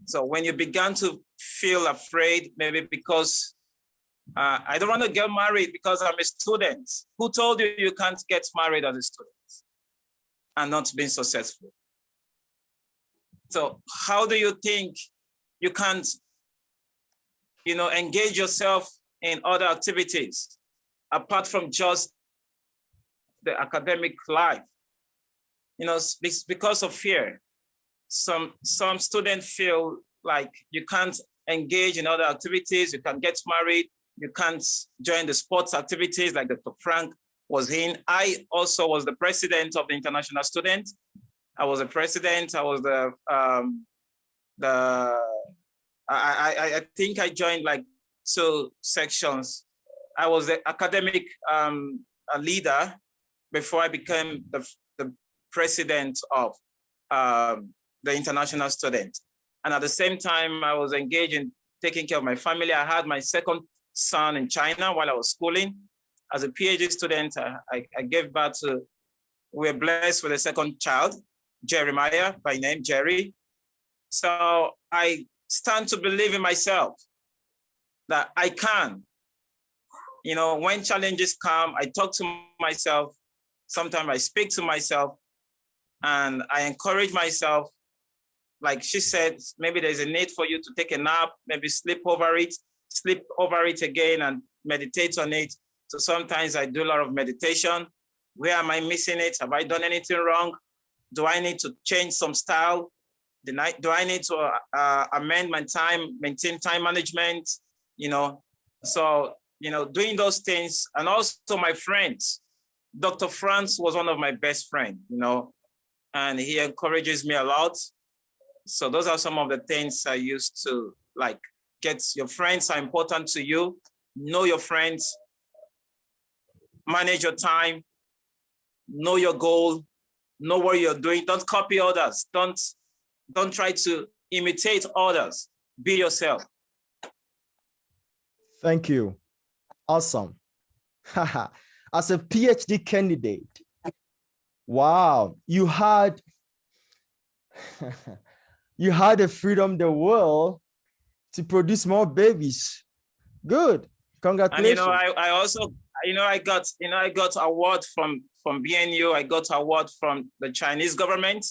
So when you began to feel afraid, maybe because I don't want to get married because I'm a student. Who told you you can't get married as a student and not being successful? So how do you think you can't, engage yourself in other activities apart from just the academic life? Because of fear. Some students feel like you can't engage in other activities, you can get married, you can't join the sports activities like Dr. Frank was in. I also was the president of the international student. I was a president. I was I think I joined like 2 sections. I was the academic leader before I became the president of the international student. And at the same time, I was engaged in taking care of my family. I had my second son in China while I was schooling. As a PhD student, I gave birth to we're blessed with a second child, Jeremiah, by name Jerry. So I stand to believe in myself that I can. You know, when challenges come, I talk to myself. Sometimes I speak to myself and I encourage myself. Like she said, maybe there's a need for you to take a nap, maybe sleep over it again and meditate on it. So sometimes I do a lot of meditation. Where am I missing it? Have I done anything wrong? Do I need to change some style? Do I need to amend my time, maintain time management? You know, so, you know, doing those things. And also my friends, Dr. Franz was one of my best friends, you know, and he encourages me a lot. So those are some of the things I used to like. Get your friends are important to you. Know your friends, manage your time, know your goal, know what you're doing. Don't copy others. Don't try to imitate others. Be yourself. Thank you. Awesome. As a PhD candidate, wow, you had you had the freedom, the will to produce more babies. Good. Congratulations. And I also, I got award from BNU. I got award from the Chinese government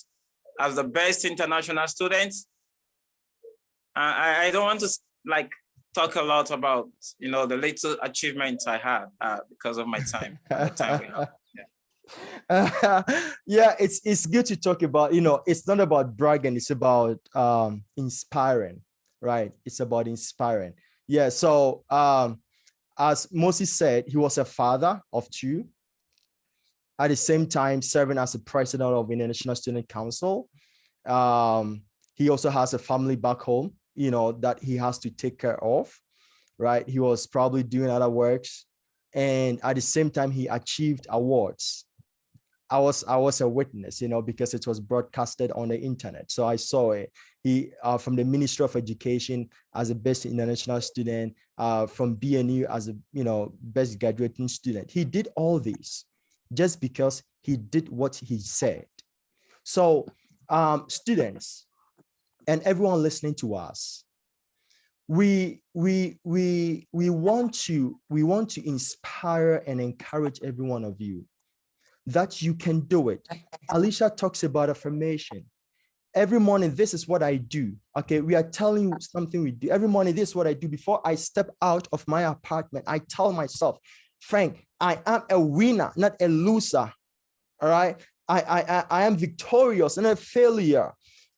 as the best international student. I don't want to like talk a lot about, the little achievements I had because of my time. The time we have. Yeah, it's good to talk about, it's not about bragging, it's about inspiring, right? It's about inspiring. Yeah, so as Moses said, he was a father of two, at the same time serving as the president of the International Student Council. He also has a family back home, that he has to take care of, right? He was probably doing other works, and at the same time he achieved awards. I was a witness, because it was broadcasted on the internet. So I saw it. He from the Ministry of Education as a best international student, from BNU as a best graduating student. He did all this just because he did what he said. So students and everyone listening to us, we want to inspire and encourage every one of you that you can do it. Alicia talks about affirmation. Every morning, this is what I do. Okay, we are telling you something we do. Every morning, this is what I do. Before I step out of my apartment, I tell myself, Frank, I am a winner, not a loser. All right, I am victorious, not a failure.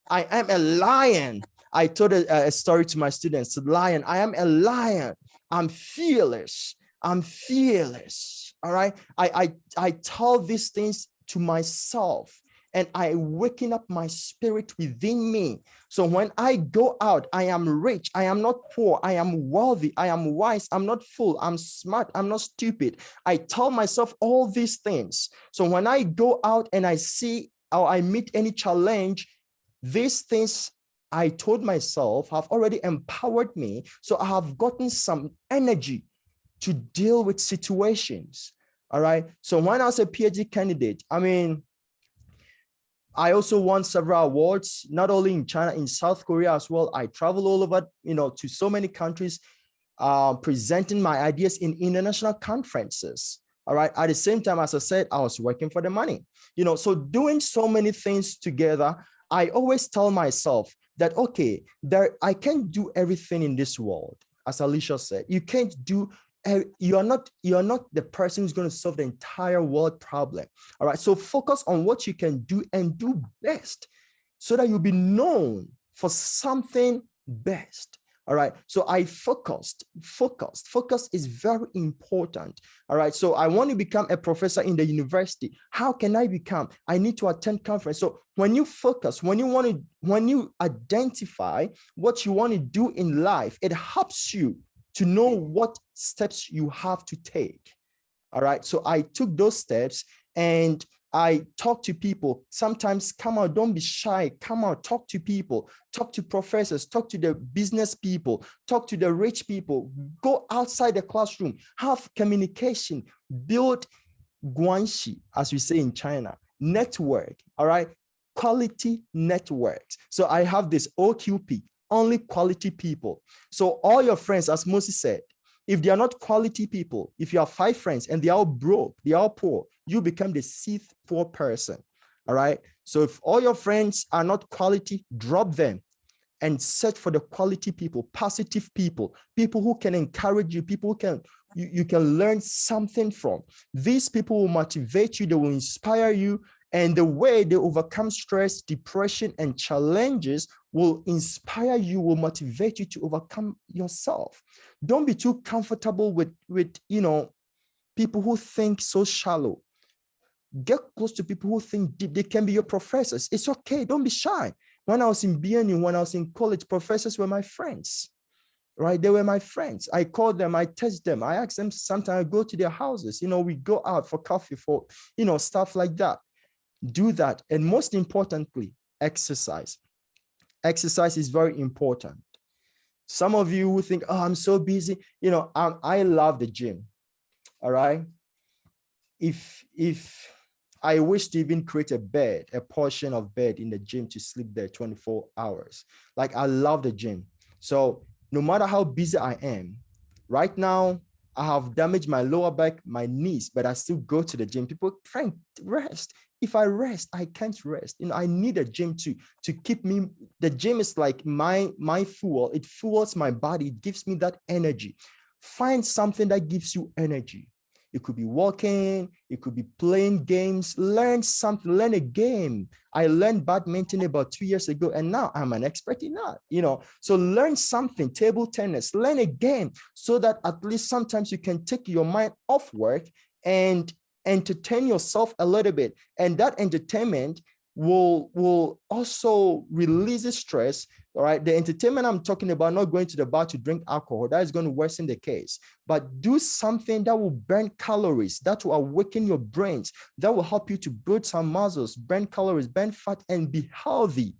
I am a lion. I told a story to my students, lion. I am a lion. I'm fearless. I'm fearless. All right. I tell these things to myself, and I waken up my spirit within me. So when I go out, I am rich. I am not poor. I am wealthy. I am wise. I'm not fool. I'm smart. I'm not stupid. I tell myself all these things. So when I go out and I see or I meet any challenge, these things I told myself have already empowered me. So I have gotten some energy to deal with situations. All right. So when I was a PhD candidate, I also won several awards, not only in China, in South Korea as well. I travel all over, to so many countries, presenting my ideas in international conferences. All right. At the same time, as I said, I was working for the money, so doing so many things together. I always tell myself that, okay, I can't do everything in this world. As Alicia said, you can't do. You're not the person who's going to solve the entire world problem. All right. So focus on what you can do and do best so that you'll be known for something best. All right. So I focused. Focus is very important. All right. So I want to become a professor in the university. How can I become? I need to attend conference. So when you focus, when you identify what you want to do in life, it helps you to know what steps you have to take. All right. So I took those steps and I talk to people. Sometimes come out, don't be shy. Come out, talk to people, talk to professors, talk to the business people, talk to the rich people, go outside the classroom, have communication, build guanxi, as we say in China. network, all right? Quality networks. So I have this OQP, only quality people. So all your friends, as Moses said, if they are not quality people, if you have 5 friends and they are all broke, they are all poor, you become the 6th poor person. All right. So if all your friends are not quality, drop them and search for the quality people, positive people, people who can encourage you, people who can you can learn something from. These people will motivate you, they will inspire you, and the way they overcome stress, depression, and challenges will inspire you, will motivate you to overcome yourself. Don't be too comfortable with people who think so shallow. Get close to people who think deep. They can be your professors. It's okay. Don't be shy. When I was in BNU, when I was in college, professors were my friends, right? They were my friends. I called them, I text them, I asked them, sometimes I go to their houses, we go out for coffee, for, stuff like that. Do that. And most importantly, exercise. Exercise is very important. Some of you who think, oh, I'm so busy. I love the gym. All right. If I wish to even create a portion of bed in the gym to sleep there 24 hours. Like, I love the gym. So no matter how busy I am, right now, I have damaged my lower back, my knees, but I still go to the gym. People try to rest. If I rest, I can't rest. I need a gym to keep me. The gym is like my fuel. It fuels my body. It gives me that energy. Find something that gives you energy. It could be walking, it could be playing games, learn something, learn a game. I learned badminton about 2 years ago, and now I'm an expert in that, So learn something, table tennis, learn a game, so that at least sometimes you can take your mind off work and entertain yourself a little bit. And that entertainment will also release the stress. All right. The entertainment I'm talking about, not going to the bar to drink alcohol, that is going to worsen the case. But do something that will burn calories, that will awaken your brains, that will help you to build some muscles, burn calories, burn fat, and be healthy.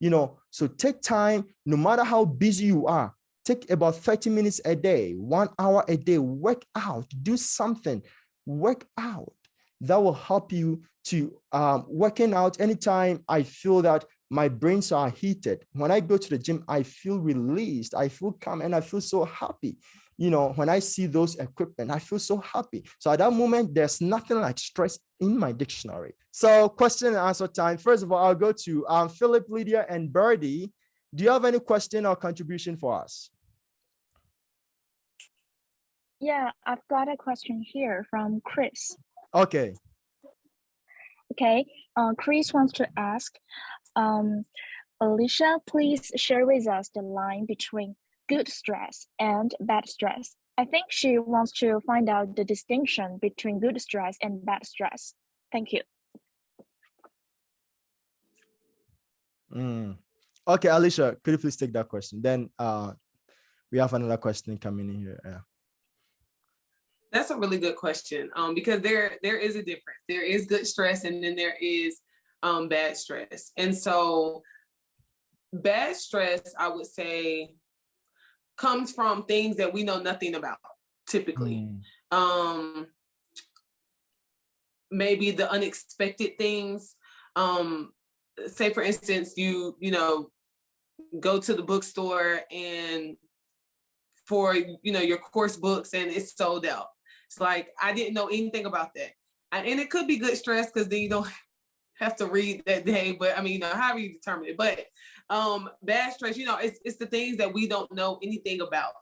So take time, no matter how busy you are, take about 30 minutes a day, 1 hour a day, work out, do something, work out. That will help you to working out. Anytime I feel that my brains are heated, when I go to the gym, I feel released, I feel calm, and I feel so happy. When I see those equipment, I feel so happy. So at that moment, there's nothing like stress in my dictionary. So question and answer time. First of all, I'll go to Philip, Lydia, and Birdie. Do you have any question or contribution for us? Yeah, I've got a question here from Chris. Okay. Okay, Chris wants to ask, Alicia, please share with us the line between good stress and bad stress. I think she wants to find out the distinction between good stress and bad stress. Thank you. Okay, Alicia, could you please take that question? Then we have another question coming in here. Yeah. That's a really good question, because there is a difference. There is good stress, and then there is bad stress. And so bad stress, I would say, comes from things that we know nothing about, typically. Maybe the unexpected things. Say, for instance, you go to the bookstore and for your course books, and it's sold out. It's like, I didn't know anything about that. And it could be good stress because then you don't have to read that day, but I mean, however you determine it. But bad stress, it's the things that we don't know anything about,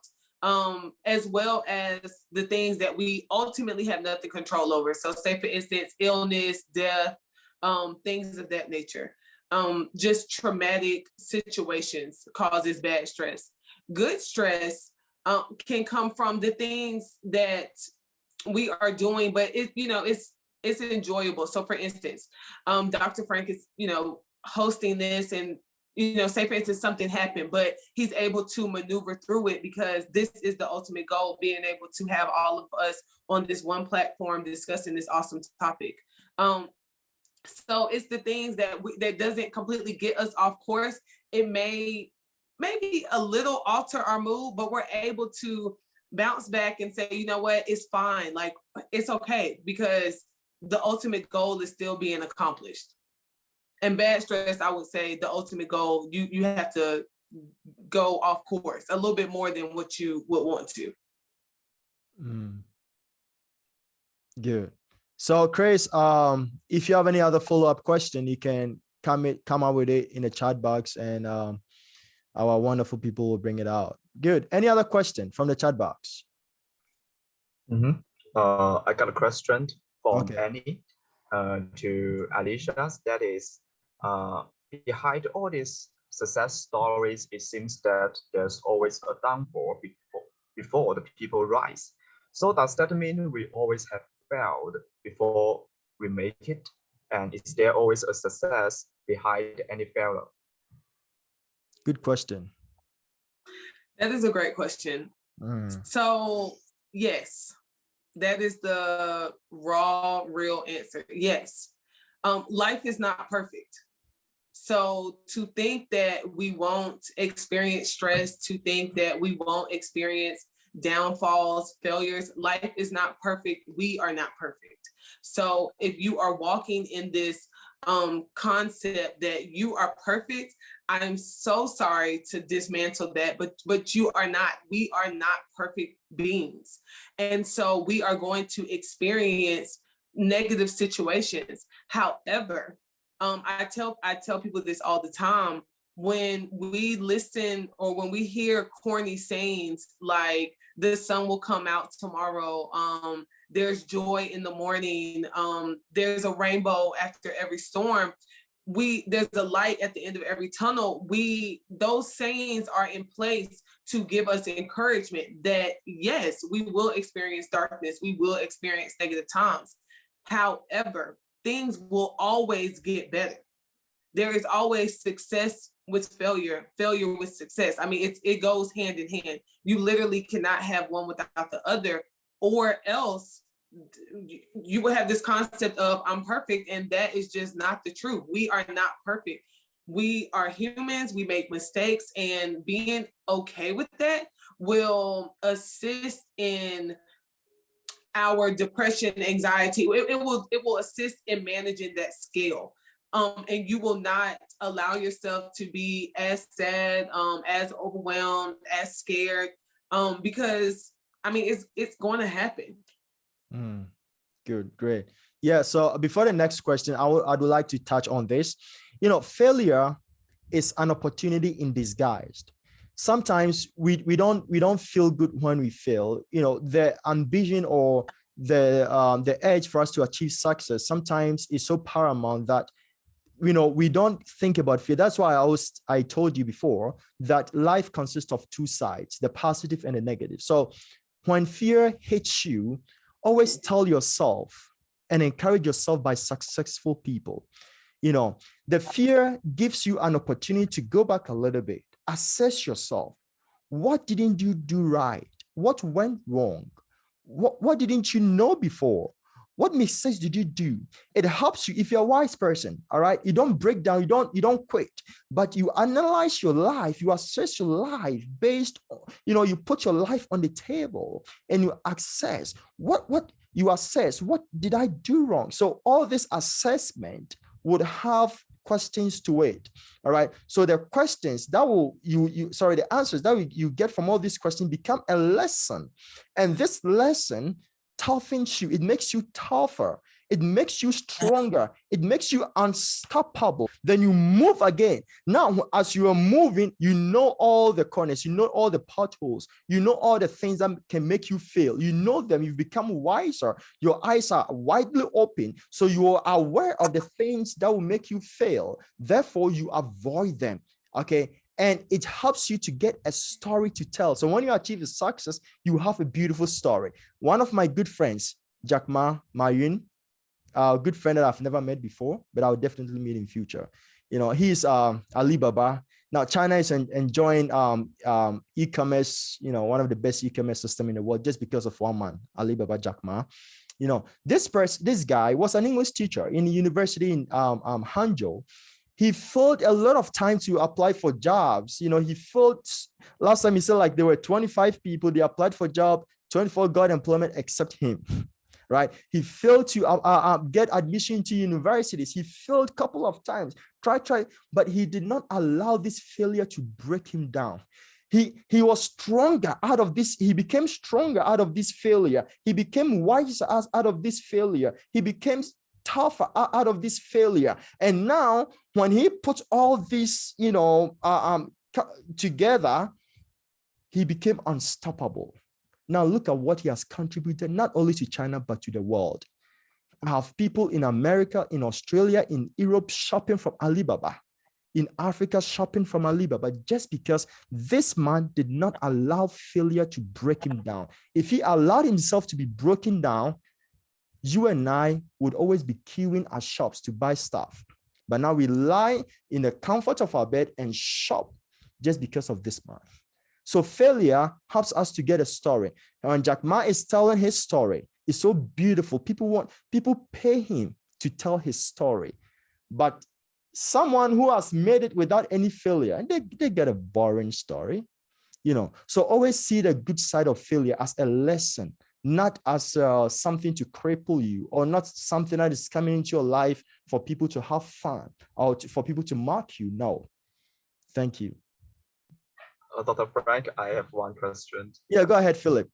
as well as the things that we ultimately have nothing control over. So say, for instance, illness, death, things of that nature. Just traumatic situations causes bad stress. Good stress can come from the things that we are doing, but it's enjoyable. So for instance, Dr. Frank is, hosting this, and, say for instance, something happened, but he's able to maneuver through it because this is the ultimate goal, being able to have all of us on this one platform discussing this awesome topic. So it's the things that doesn't completely get us off course. It may maybe a little alter our mood, but we're able to bounce back and say, you know what, it's fine. Like, it's okay, because the ultimate goal is still being accomplished. And bad stress, I would say the ultimate goal, you have to go off course a little bit more than what you would want to. Good. So Chris, if you have any other follow-up question, you can come up with it in the chat box, and our wonderful people will bring it out. Good. Any other question from the chat box? I got a question from Okay. Annie to Alicia. That is, behind all these success stories, it seems that there's always a downfall before the people rise. So does that mean we always have failed before we make it? And is there always a success behind any failure? Good question. That is a great question. So yes, that is the raw, real answer. Yes. Life is not perfect. So to think that we won't experience stress, to think that we won't experience downfalls, failures, life is not perfect. We are not perfect. So if you are walking in this concept that you are perfect, I'm so sorry to dismantle that, but you are not. We are not perfect beings. And so we are going to experience negative situations. However, I tell people this all the time. When we listen or when we hear corny sayings like the sun will come out tomorrow, there's joy in the morning, there's a rainbow after every storm, there's a light at the end of every tunnel. Those sayings are in place to give us encouragement that yes, we will experience darkness, we will experience negative times. However, things will always get better. There is always success with failure, failure with success. I mean, it goes hand in hand. You literally cannot have one without the other, or else you would have this concept of I'm perfect, and that is just not the truth. We are not perfect. We are humans, we make mistakes, and being okay with that will assist in our depression, anxiety. It will assist in managing that scale. And you will not allow yourself to be as sad, as overwhelmed, as scared, because I mean, it's going to happen. Good, great. Yeah. So before the next question, I would like to touch on this. You know, failure is an opportunity in disguise. Sometimes we don't feel good when we fail. You know, the ambition or the edge for us to achieve success sometimes is so paramount that we don't think about fear. That's why I told you before that life consists of two sides, the positive and the negative. So when fear hits you, always tell yourself and encourage yourself by successful people. The fear gives you an opportunity to go back a little bit, assess yourself. What didn't you do right? What went wrong? What didn't you know before? What mistakes did you do? It helps you if you're a wise person, all right? You don't break down, you don't quit, but you analyze your life, you assess your life based on, you put your life on the table and you assess what did I do wrong? So all this assessment would have questions to it, all right? So the questions that the answers that you get from all these questions become a lesson, and this lesson toughens you. It makes you tougher. It makes you stronger. It makes you unstoppable. Then you move again. Now, as you are moving, you know all the corners, you know all the potholes, you know all the things that can make you fail. You know them. You've become wiser. Your eyes are widely open. So you are aware of the things that will make you fail. Therefore, you avoid them. Okay. And it helps you to get a story to tell. So when you achieve a success, you have a beautiful story. One of my good friends, Jack Ma Mayun, a good friend that I've never met before, but I'll definitely meet in future. He's Alibaba. Now China is enjoying e-commerce, one of the best e-commerce system in the world, just because of one man, Alibaba Jack Ma. This guy was an English teacher in the university in Hangzhou. He failed a lot of times to apply for jobs. He failed. Last time he said like there were 25 people, they applied for job, 24 got employment except him. right? He failed to get admission to universities. He failed a couple of times, try, but he did not allow this failure to break him down. He was stronger out of this. He became stronger out of this failure. He became wiser out of this failure. He became tougher out of this failure. And now when he puts all this, together, he became unstoppable. Now look at what he has contributed, not only to China, but to the world. I have people in America, in Australia, in Europe shopping from Alibaba, in Africa shopping from Alibaba, just because this man did not allow failure to break him down. If he allowed himself to be broken down, you and I would always be queuing at shops to buy stuff. But now we lie in the comfort of our bed and shop just because of this man. So failure helps us to get a story. And when Jack Ma is telling his story, it's so beautiful. People pay him to tell his story. But someone who has made it without any failure, and they get a boring story, So always see the good side of failure as a lesson, not as something to cripple you, or not something that is coming into your life for people to have fun or for people to mock you. No. Thank you. Dr. Frank, I have one question. Yeah, go ahead, Philip.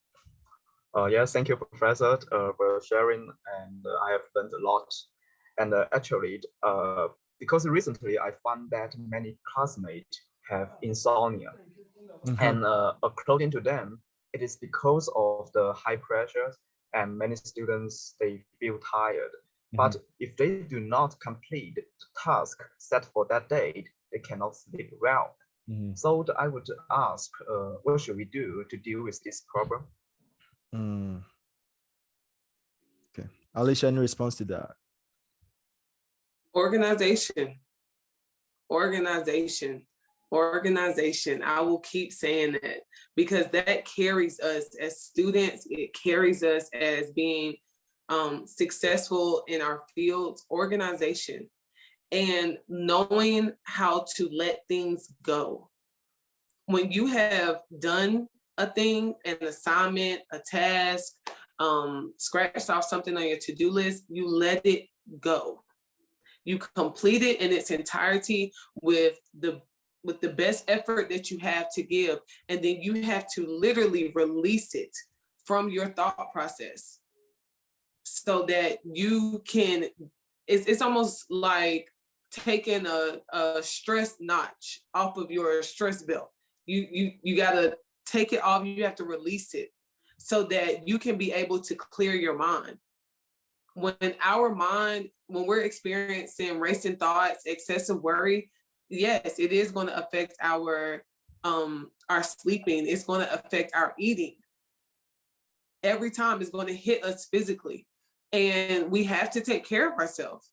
Yes, thank you, Professor, for sharing, and I have learned a lot. And actually, because recently I found that many classmates have insomnia, and according to them, it is because of the high pressures, and many students, they feel tired. But if they do not complete the task set for that day, they cannot sleep well. So I would ask, what should we do to deal with this problem? Okay, Alicia, any response to that? Organization. I will keep saying that, because that carries us as students. It carries us as being successful in our fields. Organization and knowing how to let things go. When you have done a thing, an assignment, a task, scratched off something on your to-do list, you let it go. You complete it in its entirety with the best effort that you have to give. And then you have to literally release it from your thought process so that you can, it's almost like taking a stress notch off of your stress belt. You got to take it off. You have to release it so that you can be able to clear your mind. When we're experiencing racing thoughts, excessive worry, yes, it is going to affect our sleeping. It's going to affect our eating. Every time it's going to hit us physically. And we have to take care of ourselves.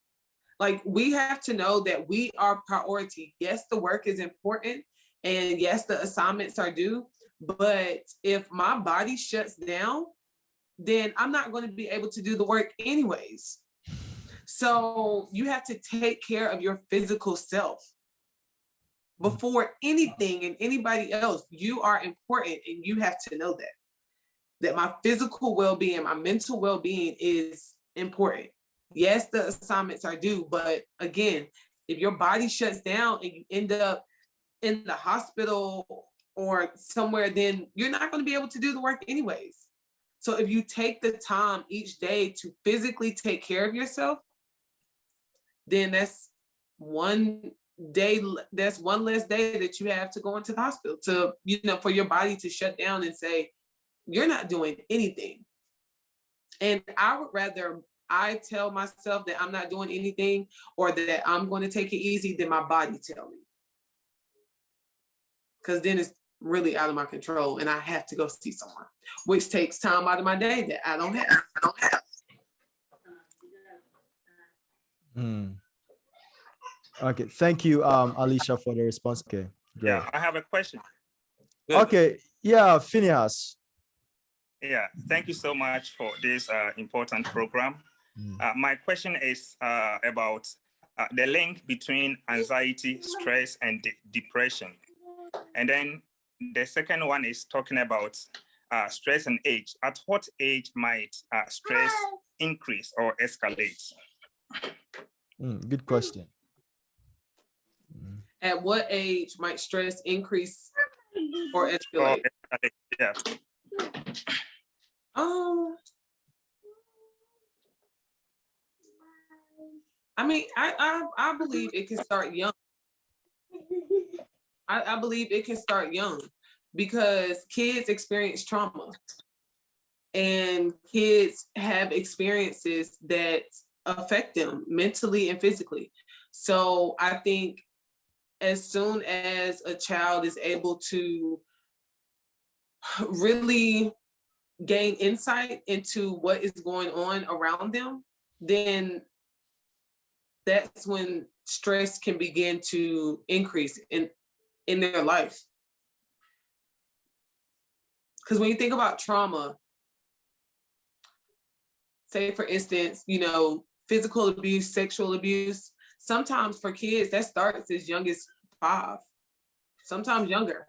Like, we have to know that we are priority. Yes, the work is important. And yes, the assignments are due. But if my body shuts down, then I'm not going to be able to do the work anyways. So you have to take care of your physical self before anything and anybody else. You are important, and you have to know that my physical well-being, my mental well-being is important. Yes, the assignments are due, but again, if your body shuts down and you end up in the hospital or somewhere, then you're not going to be able to do the work anyways. So if you take the time each day to physically take care of yourself, then that's one less day that you have to go into the hospital to, for your body to shut down and say, you're not doing anything. And I would rather I tell myself that I'm not doing anything or that I'm going to take it easy than my body tell me. Because then it's really out of my control and I have to go see someone, which takes time out of my day that I don't have. Okay, thank you, Alicia, for the response. Okay, great. Yeah, I have a question. Okay, yeah, Phineas. Yeah, thank you so much for this important program. My question is about the link between anxiety, stress, and depression. And then the second one is talking about stress and age. At what age might stress increase or escalate? Good question. At what age might stress increase or escalate? Yeah. I mean, I believe it can start young. I believe it can start young because kids experience trauma and kids have experiences that affect them mentally and physically. So I think as soon as a child is able to really gain insight into what is going on around them, then that's when stress can begin to increase in their life. Because when you think about trauma, say for instance, physical abuse, sexual abuse, sometimes for kids that starts as young as 5, sometimes younger,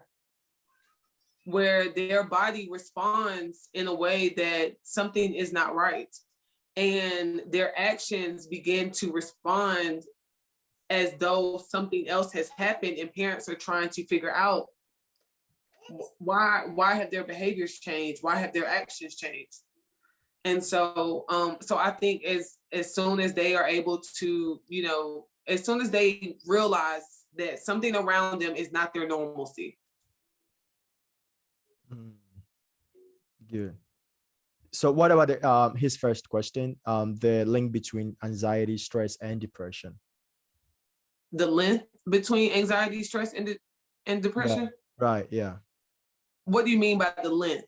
where their body responds in a way that something is not right. And their actions begin to respond as though something else has happened, and parents are trying to figure out why have their behaviors changed? Why have their actions changed? And so I think as soon as they are able to, as soon as they realize that something around them is not their normalcy. Good. So what about his first question, the link between anxiety, stress, and depression? The link between anxiety, stress, and depression? Yeah, right, yeah. What do you mean by the link?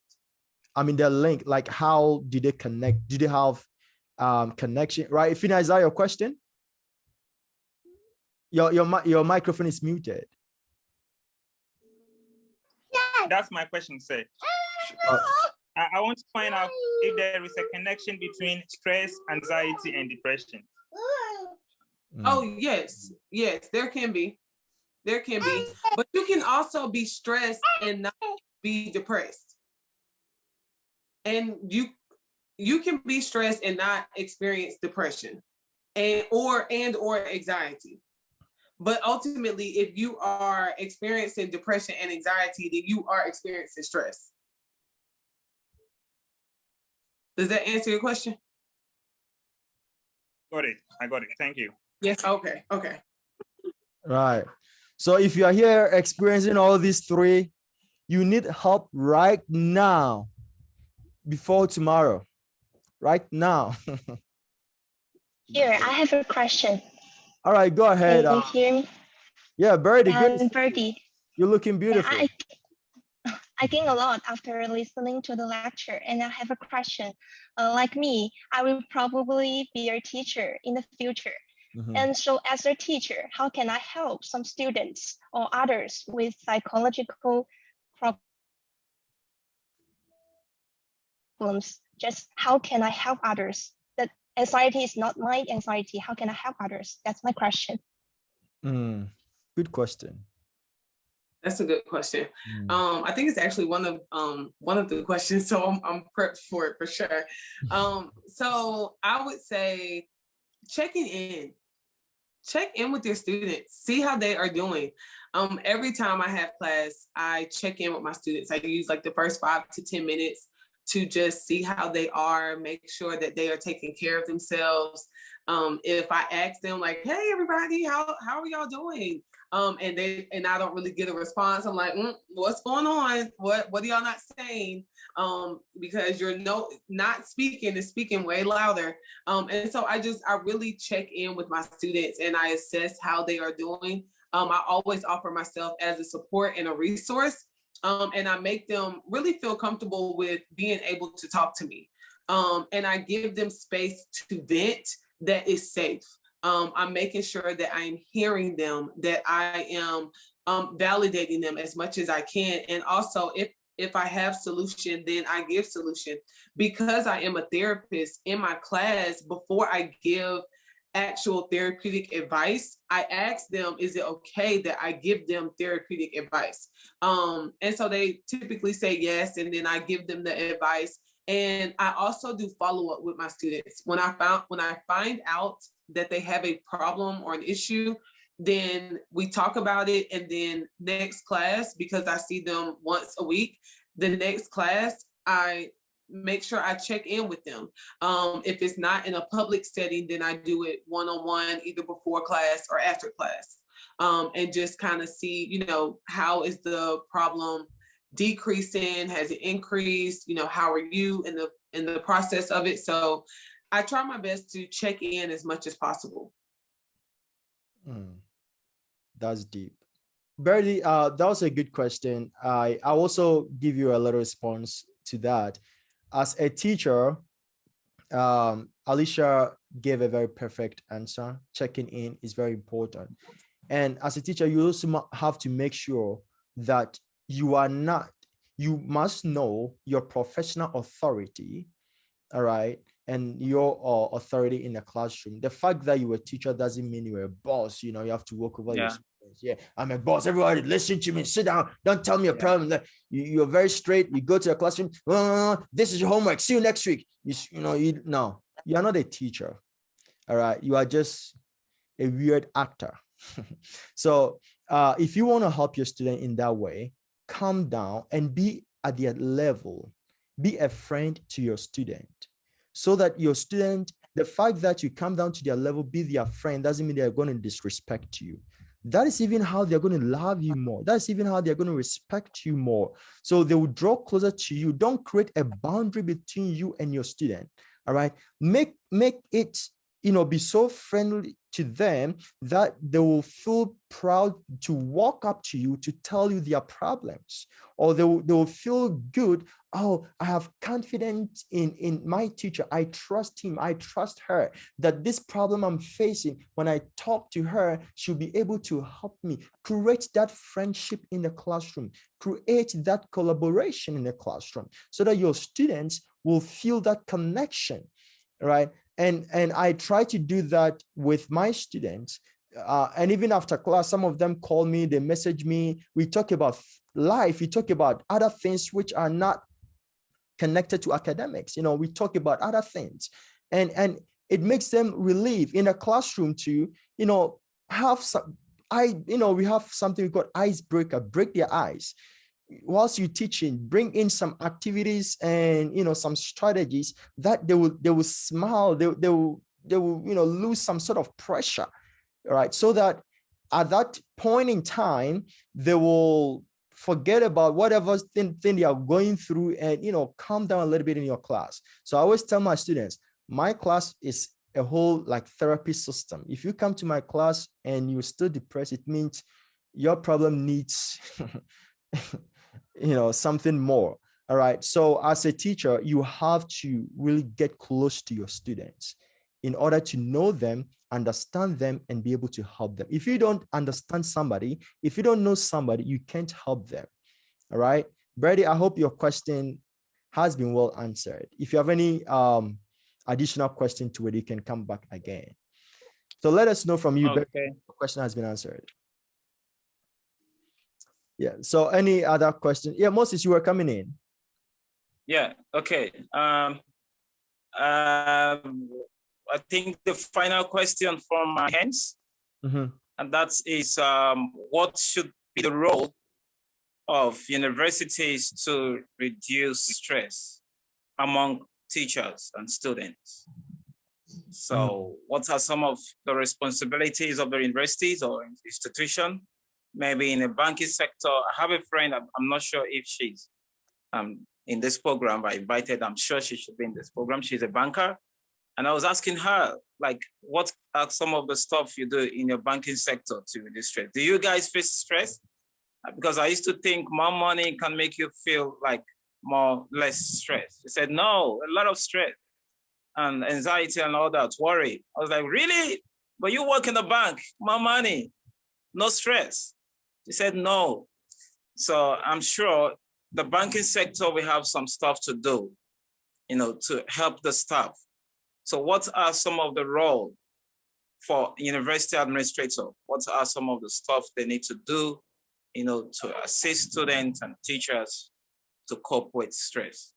I mean, the link, like how do they connect? Do they have connection, right? Fina, is that your question? Your microphone is muted. That's my question, sir. I want to find out if there is a connection between stress, anxiety, and depression. Oh, yes, there can be. There can be. But you can also be stressed and not be depressed. And you can be stressed and not experience depression or anxiety. But ultimately, if you are experiencing depression and anxiety, then you are experiencing stress. Does that answer your question? Got it. I got it. Thank you. Yes. Okay. Right. So if you are here experiencing all these three, you need help right now before tomorrow. Right now. Here, I have a question. All right, go ahead. Can you hear me? Yeah, Birdie, good. Birdie. You're looking beautiful. Yeah, I think a lot after listening to the lecture, and I have a question. Like me, I will probably be a teacher in the future. And so as a teacher, how can I help some students or others with psychological problems? Just how can I help others? That anxiety is not my anxiety. How can I help others? That's my question. Good question. That's a good question. I think it's actually one of the questions, so I'm prepped for it for sure. So I would say check in with your students, see how they are doing. Every time I have class, I check in with my students. I use like the first 5 to 10 minutes to just see how they are, make sure that they are taking care of themselves. If I ask them like, hey, everybody, how are y'all doing? And I don't really get a response. I'm like, what's going on? What are y'all not saying? Because you're not speaking is speaking way louder. And so I really check in with my students and I assess how they are doing. I always offer myself as a support and a resource. And I make them really feel comfortable with being able to talk to me. And I give them space to vent that is safe. I'm making sure that I am hearing them, that I am validating them as much as I can. And also, if I have solution, then I give solution. Because I am a therapist in my class, before I give actual therapeutic advice, I ask them, is it okay that I give them therapeutic advice? And so they typically say yes, and then I give them the advice. And I also do follow up with my students. When I find out that they have a problem or an issue, then we talk about it. And then next class, because I see them once a week, the next class, I make sure I check in with them. If it's not in a public setting, then I do it one-on-one, either before class or after class. And just kind of see, you know, how is the problem decreasing? Has it increased? You know, how are you in the process of it? So I try my best to check in as much as possible. That's deep. Barely, that was a good question. I also give you a little response to that. As a teacher, Alicia gave a very perfect answer. Checking in is very important. And as a teacher, you also have to make sure that you must know your professional authority, all right, and your authority in the classroom. The fact that you're a teacher doesn't mean you're a boss. You know, you have to walk over your students. Yeah, I'm a boss. Everybody listen to me. Sit down. Don't tell me a problem. You're very straight. You go to the classroom. This is your homework. See you next week. No, you're not a teacher. All right, you are just a weird actor. So if you want to help your student in that way, calm down and be at their level. Be a friend to your student, so that your student, the fact that you come down to their level, be their friend, doesn't mean they're going to disrespect you. That is even how they're going to love you more. That's even how they're going to respect you more. So they will draw closer to you. Don't create a boundary between you and your student. All right. Make it, be so friendly to them that they will feel proud to walk up to you to tell you their problems, or they will feel good. Oh, I have confidence in my teacher. I trust him. I trust her, that this problem I'm facing, when I talk to her, she'll be able to help me. Create that friendship in the classroom. Create that collaboration in the classroom, so that your students will feel that connection, right? And I try to do that with my students. And even after class, some of them call me, they message me. We talk about life. We talk about other things which are not connected to academics. We talk about other things. And it makes them relieve in a classroom to, have some, we have something we call icebreaker, break their ice. Whilst you're teaching, bring in some activities and some strategies that they will smile, they will lose some sort of pressure, right? So that at that point in time, they will forget about whatever thing they are going through and calm down a little bit in your class. So I always tell my students, my class is a whole like therapy system. If you come to my class and you're still depressed, it means your problem needs something more. All right. So as a teacher, you have to really get close to your students in order to know them, understand them, and be able to help them. If you don't understand somebody, if you don't know somebody, you can't help them. All right. Brady, I hope your question has been well answered. If you have any additional question to it, you can come back again. So let us know from you. Okay. The question has been answered. Yeah. So any other questions? Yeah, Moses, you were coming in. Yeah. Okay. I think the final question from my hands, and that is, what should be the role of universities to reduce stress among teachers and students? So what are some of the responsibilities of the universities or institution? Maybe in the banking sector. I have a friend, I'm not sure if she's in this program. I invited, I'm sure she should be in this program. She's a banker. And I was asking her, like, what are some of the stuff you do in your banking sector to reduce stress? Do you guys face stress? Because I used to think more money can make you feel like less stress. She said, no, a lot of stress and anxiety and all that, worry. I was like, really? But you work in the bank, more money, no stress. She said, no. So I'm sure the banking sector, we have some stuff to do, to help the staff. So what are some of the role for university administrator? What are some of the stuff they need to do, to assist students and teachers to cope with stress?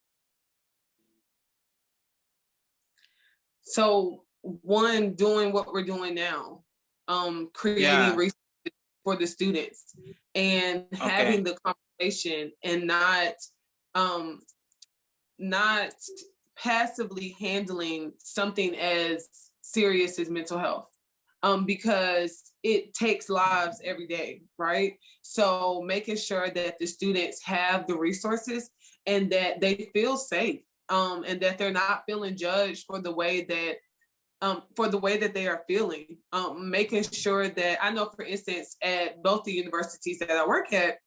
So one, doing what we're doing now, creating resources for the students and having the conversation and not passively handling something as serious as mental health. Because it takes lives every day, right? So making sure that the students have the resources and that they feel safe, and that they're not feeling judged for the way that they are feeling. Making sure that, I know, for instance, at both the universities that I work at,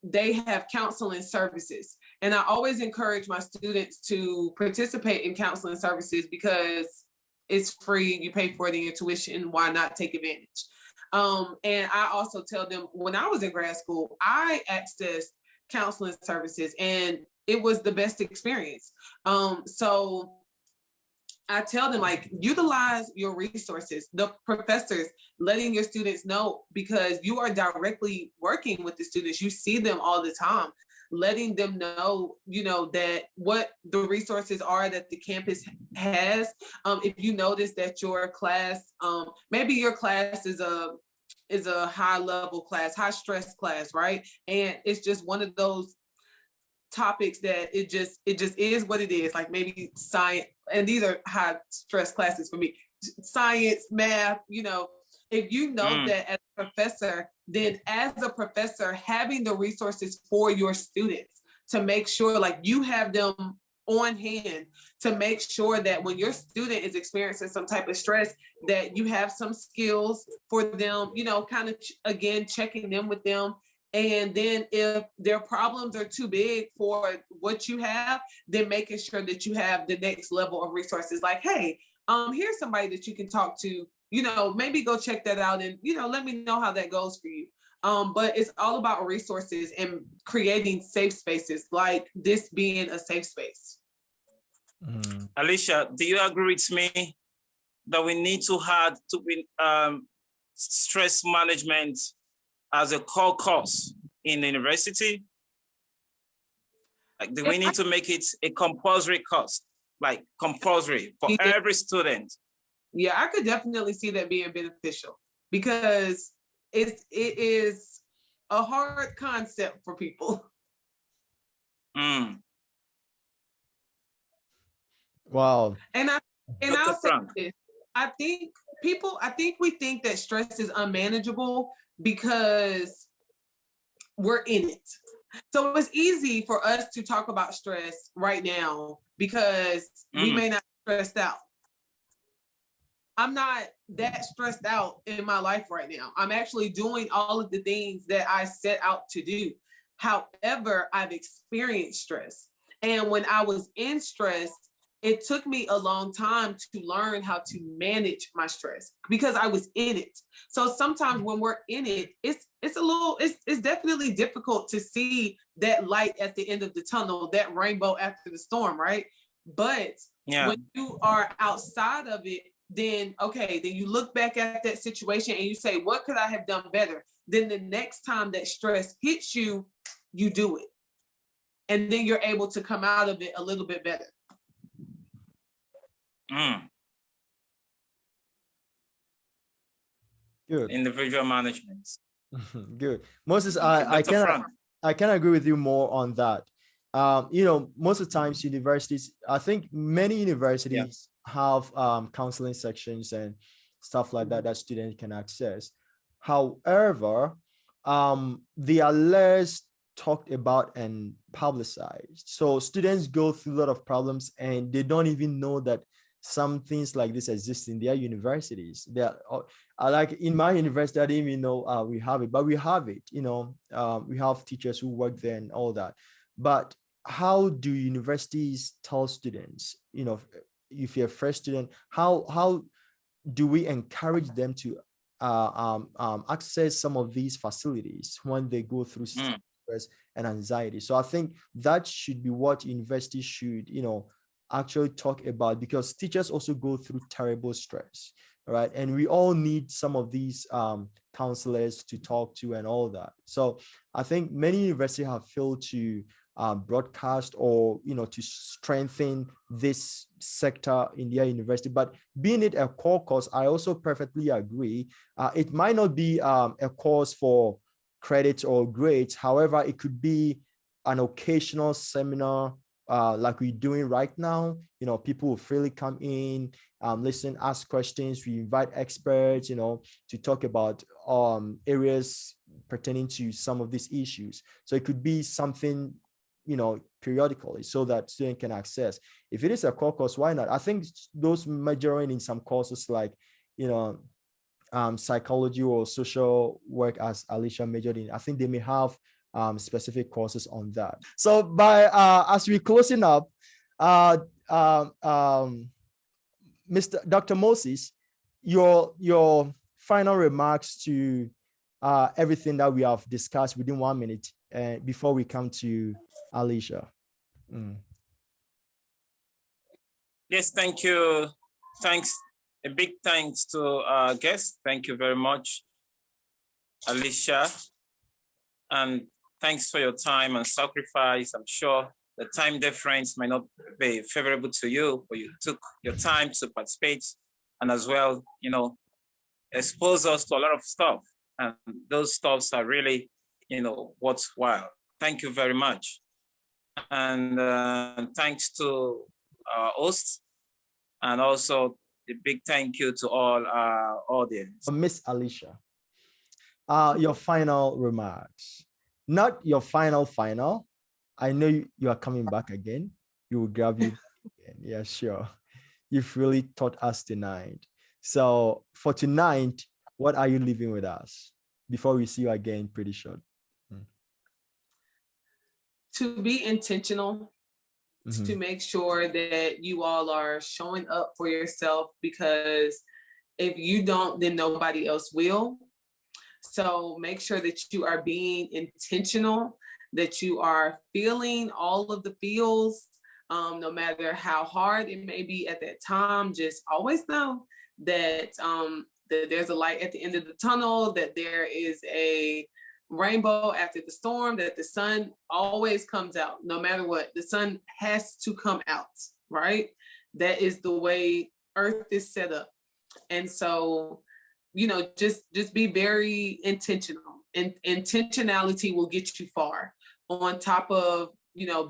they have counseling services. And I always encourage my students to participate in counseling services because it's free, you pay for it in your tuition, why not take advantage? And I also tell them, when I was in grad school, I accessed counseling services and it was the best experience. So I tell them, like, utilize your resources, the professors, letting your students know, because you are directly working with the students. You see them all the time, letting them know, that what the resources are that the campus has. If you notice that your class, maybe your class is a high level class, high stress class, right? And it's just one of those topics that it just is what it is, like maybe science, and these are high stress classes for me, science, math, if you know that as a professor, then as a professor, having the resources for your students to make sure, like, you have them on hand to make sure that when your student is experiencing some type of stress, that you have some skills for them, kind of again checking in with them. And then if their problems are too big for what you have, then making sure that you have the next level of resources, like, hey, here's somebody that you can talk to, maybe go check that out and, let me know how that goes for you. But it's all about resources and creating safe spaces, like this being a safe space. Alicia, do you agree with me that we need to add stress management as a core course in the university? Like, do we need to make it a compulsory course, like compulsory for every student? Yeah, I could definitely see that being beneficial, because it is a hard concept for people. Wow. And I'll say this. I think we think that stress is unmanageable because we're in it. So it's easy for us to talk about stress right now because we may not be stressed out. I'm not that stressed out in my life right now. I'm actually doing all of the things that I set out to do. However, I've experienced stress. And when I was in stress, it took me a long time to learn how to manage my stress because I was in it. So sometimes when we're in it, it's definitely difficult to see that light at the end of the tunnel, that rainbow after the storm, right? But when you are outside of it, then you look back at that situation and you say, what could I have done better? Then the next time that stress hits you, you do it. And then you're able to come out of it a little bit better. Good. Individual management. Good. Moses, I can agree with you more on that. Most of the times universities, I think many universities have counseling sections and stuff like that students can access. However, they are less talked about and publicized. So students go through a lot of problems and they don't even know that some things like this exist in their universities. Like in my university, I didn't even know we have it, but we have it. We have teachers who work there and all that. But how do universities tell students, if you're a fresh student, how do we encourage them to access some of these facilities when they go through stress and anxiety? So I think that should be what universities should, actually talk about, because teachers also go through terrible stress, right? And we all need some of these counselors to talk to and all that. So I think many universities have failed to broadcast or, to strengthen this sector in their university. But being it a core course, I also perfectly agree. It might not be a course for credits or grades. However, it could be an occasional seminar like we're doing right now. People will freely come in, listen, ask questions. We invite experts, to talk about areas pertaining to some of these issues. So it could be something, periodically, so that student can access. If it is a core course, why not? I think those majoring in some courses like, psychology or social work, as Alicia majored in, I think they may have specific courses on that. So as we're closing up, Mr. Dr. Moses, your final remarks to everything that we have discussed within 1 minute before we come to Alicia. Yes, thank you. Thanks. A big thanks to our guest. Thank you very much, Alicia. And thanks for your time and sacrifice. I'm sure the time difference might not be favorable to you, but you took your time to participate and as well, expose us to a lot of stuff. And those stuffs are really, worthwhile. Thank you very much. And thanks to our hosts, and also a big thank you to all our audience. Miss Alicia, your final remarks. Not your final. I know you are coming back again. You will grab you again. Yeah, sure. You've really taught us tonight. So for tonight, what are you leaving with us before we see you again pretty short? To be intentional, to make sure that you all are showing up for yourself, because if you don't, then nobody else will. So make sure that you are being intentional, that you are feeling all of the feels, no matter how hard it may be at that time. Just always know that, that there's a light at the end of the tunnel, that there is a rainbow after the storm, that the sun always comes out. No matter what, the sun has to come out, right? That is the way Earth is set up. And so, just be very intentional. And intentionality will get you far. On top of,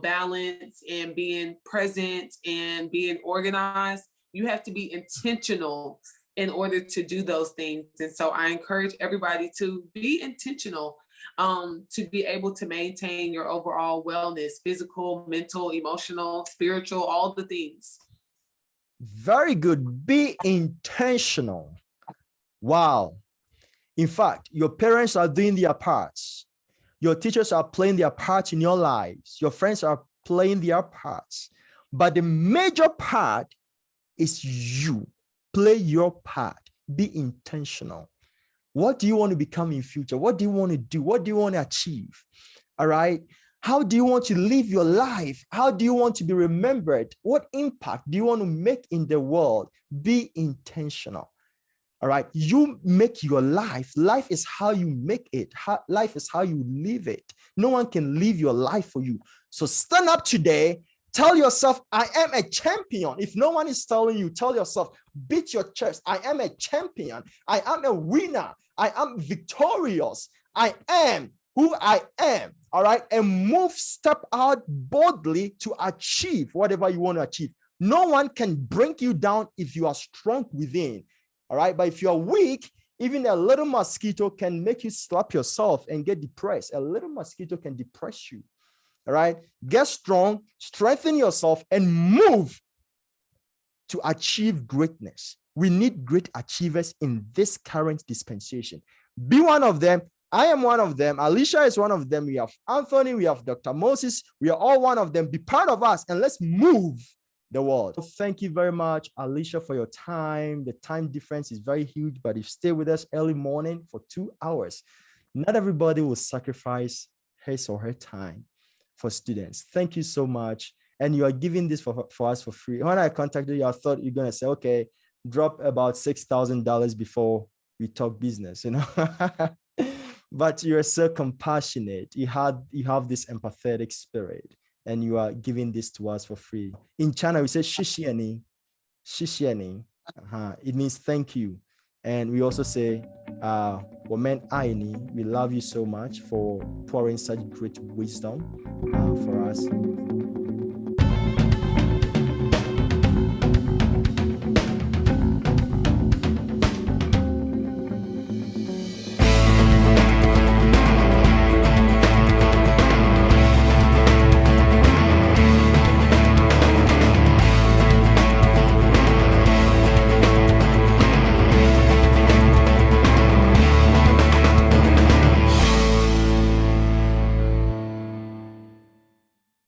balance and being present and being organized, you have to be intentional in order to do those things. And so I encourage everybody to be intentional, to be able to maintain your overall wellness, physical, mental, emotional, spiritual, all the things. Very good. Be intentional. Wow. In fact, your parents are doing their parts. Your teachers are playing their part in your lives. Your friends are playing their parts. But the major part is you. Play your part. Be intentional. What do you want to become in future? What do you want to do? What do you want to achieve? All right. How do you want to live your life? How do you want to be remembered? What impact do you want to make in the world? Be intentional. All right. You make your life. Life is how you make it. Life is how you live it. No one can live your life for you. So stand up today. Tell yourself, I am a champion. If no one is telling you, tell yourself, beat your chest. I am a champion. I am a winner. I am victorious. I am who I am. All right. And step out boldly to achieve whatever you want to achieve. No one can bring you down if you are strong within. All right. But if you are weak, even a little mosquito can make you slap yourself and get depressed. A little mosquito can depress you. All right. Get strong, strengthen yourself, and move to achieve greatness. We need great achievers in this current dispensation. Be one of them. I am one of them. Alicia is one of them. We have Anthony. We have Dr. Moses. We are all one of them. Be part of us and let's move the world. Thank you very much, Alicia, for your time. The time difference is very huge, but if you stay with us early morning for 2 hours, not everybody will sacrifice his or her time for students. Thank you so much. And you are giving this for us for free. When I contacted you, I thought you're going to say, okay, drop about $6,000 before we talk business, but you're so compassionate. You have this empathetic spirit, and you are giving this to us for free. In China, we say "shishiani," "shishiani." It means thank you, and we also say "women aini." We love you so much for pouring such great wisdom for us.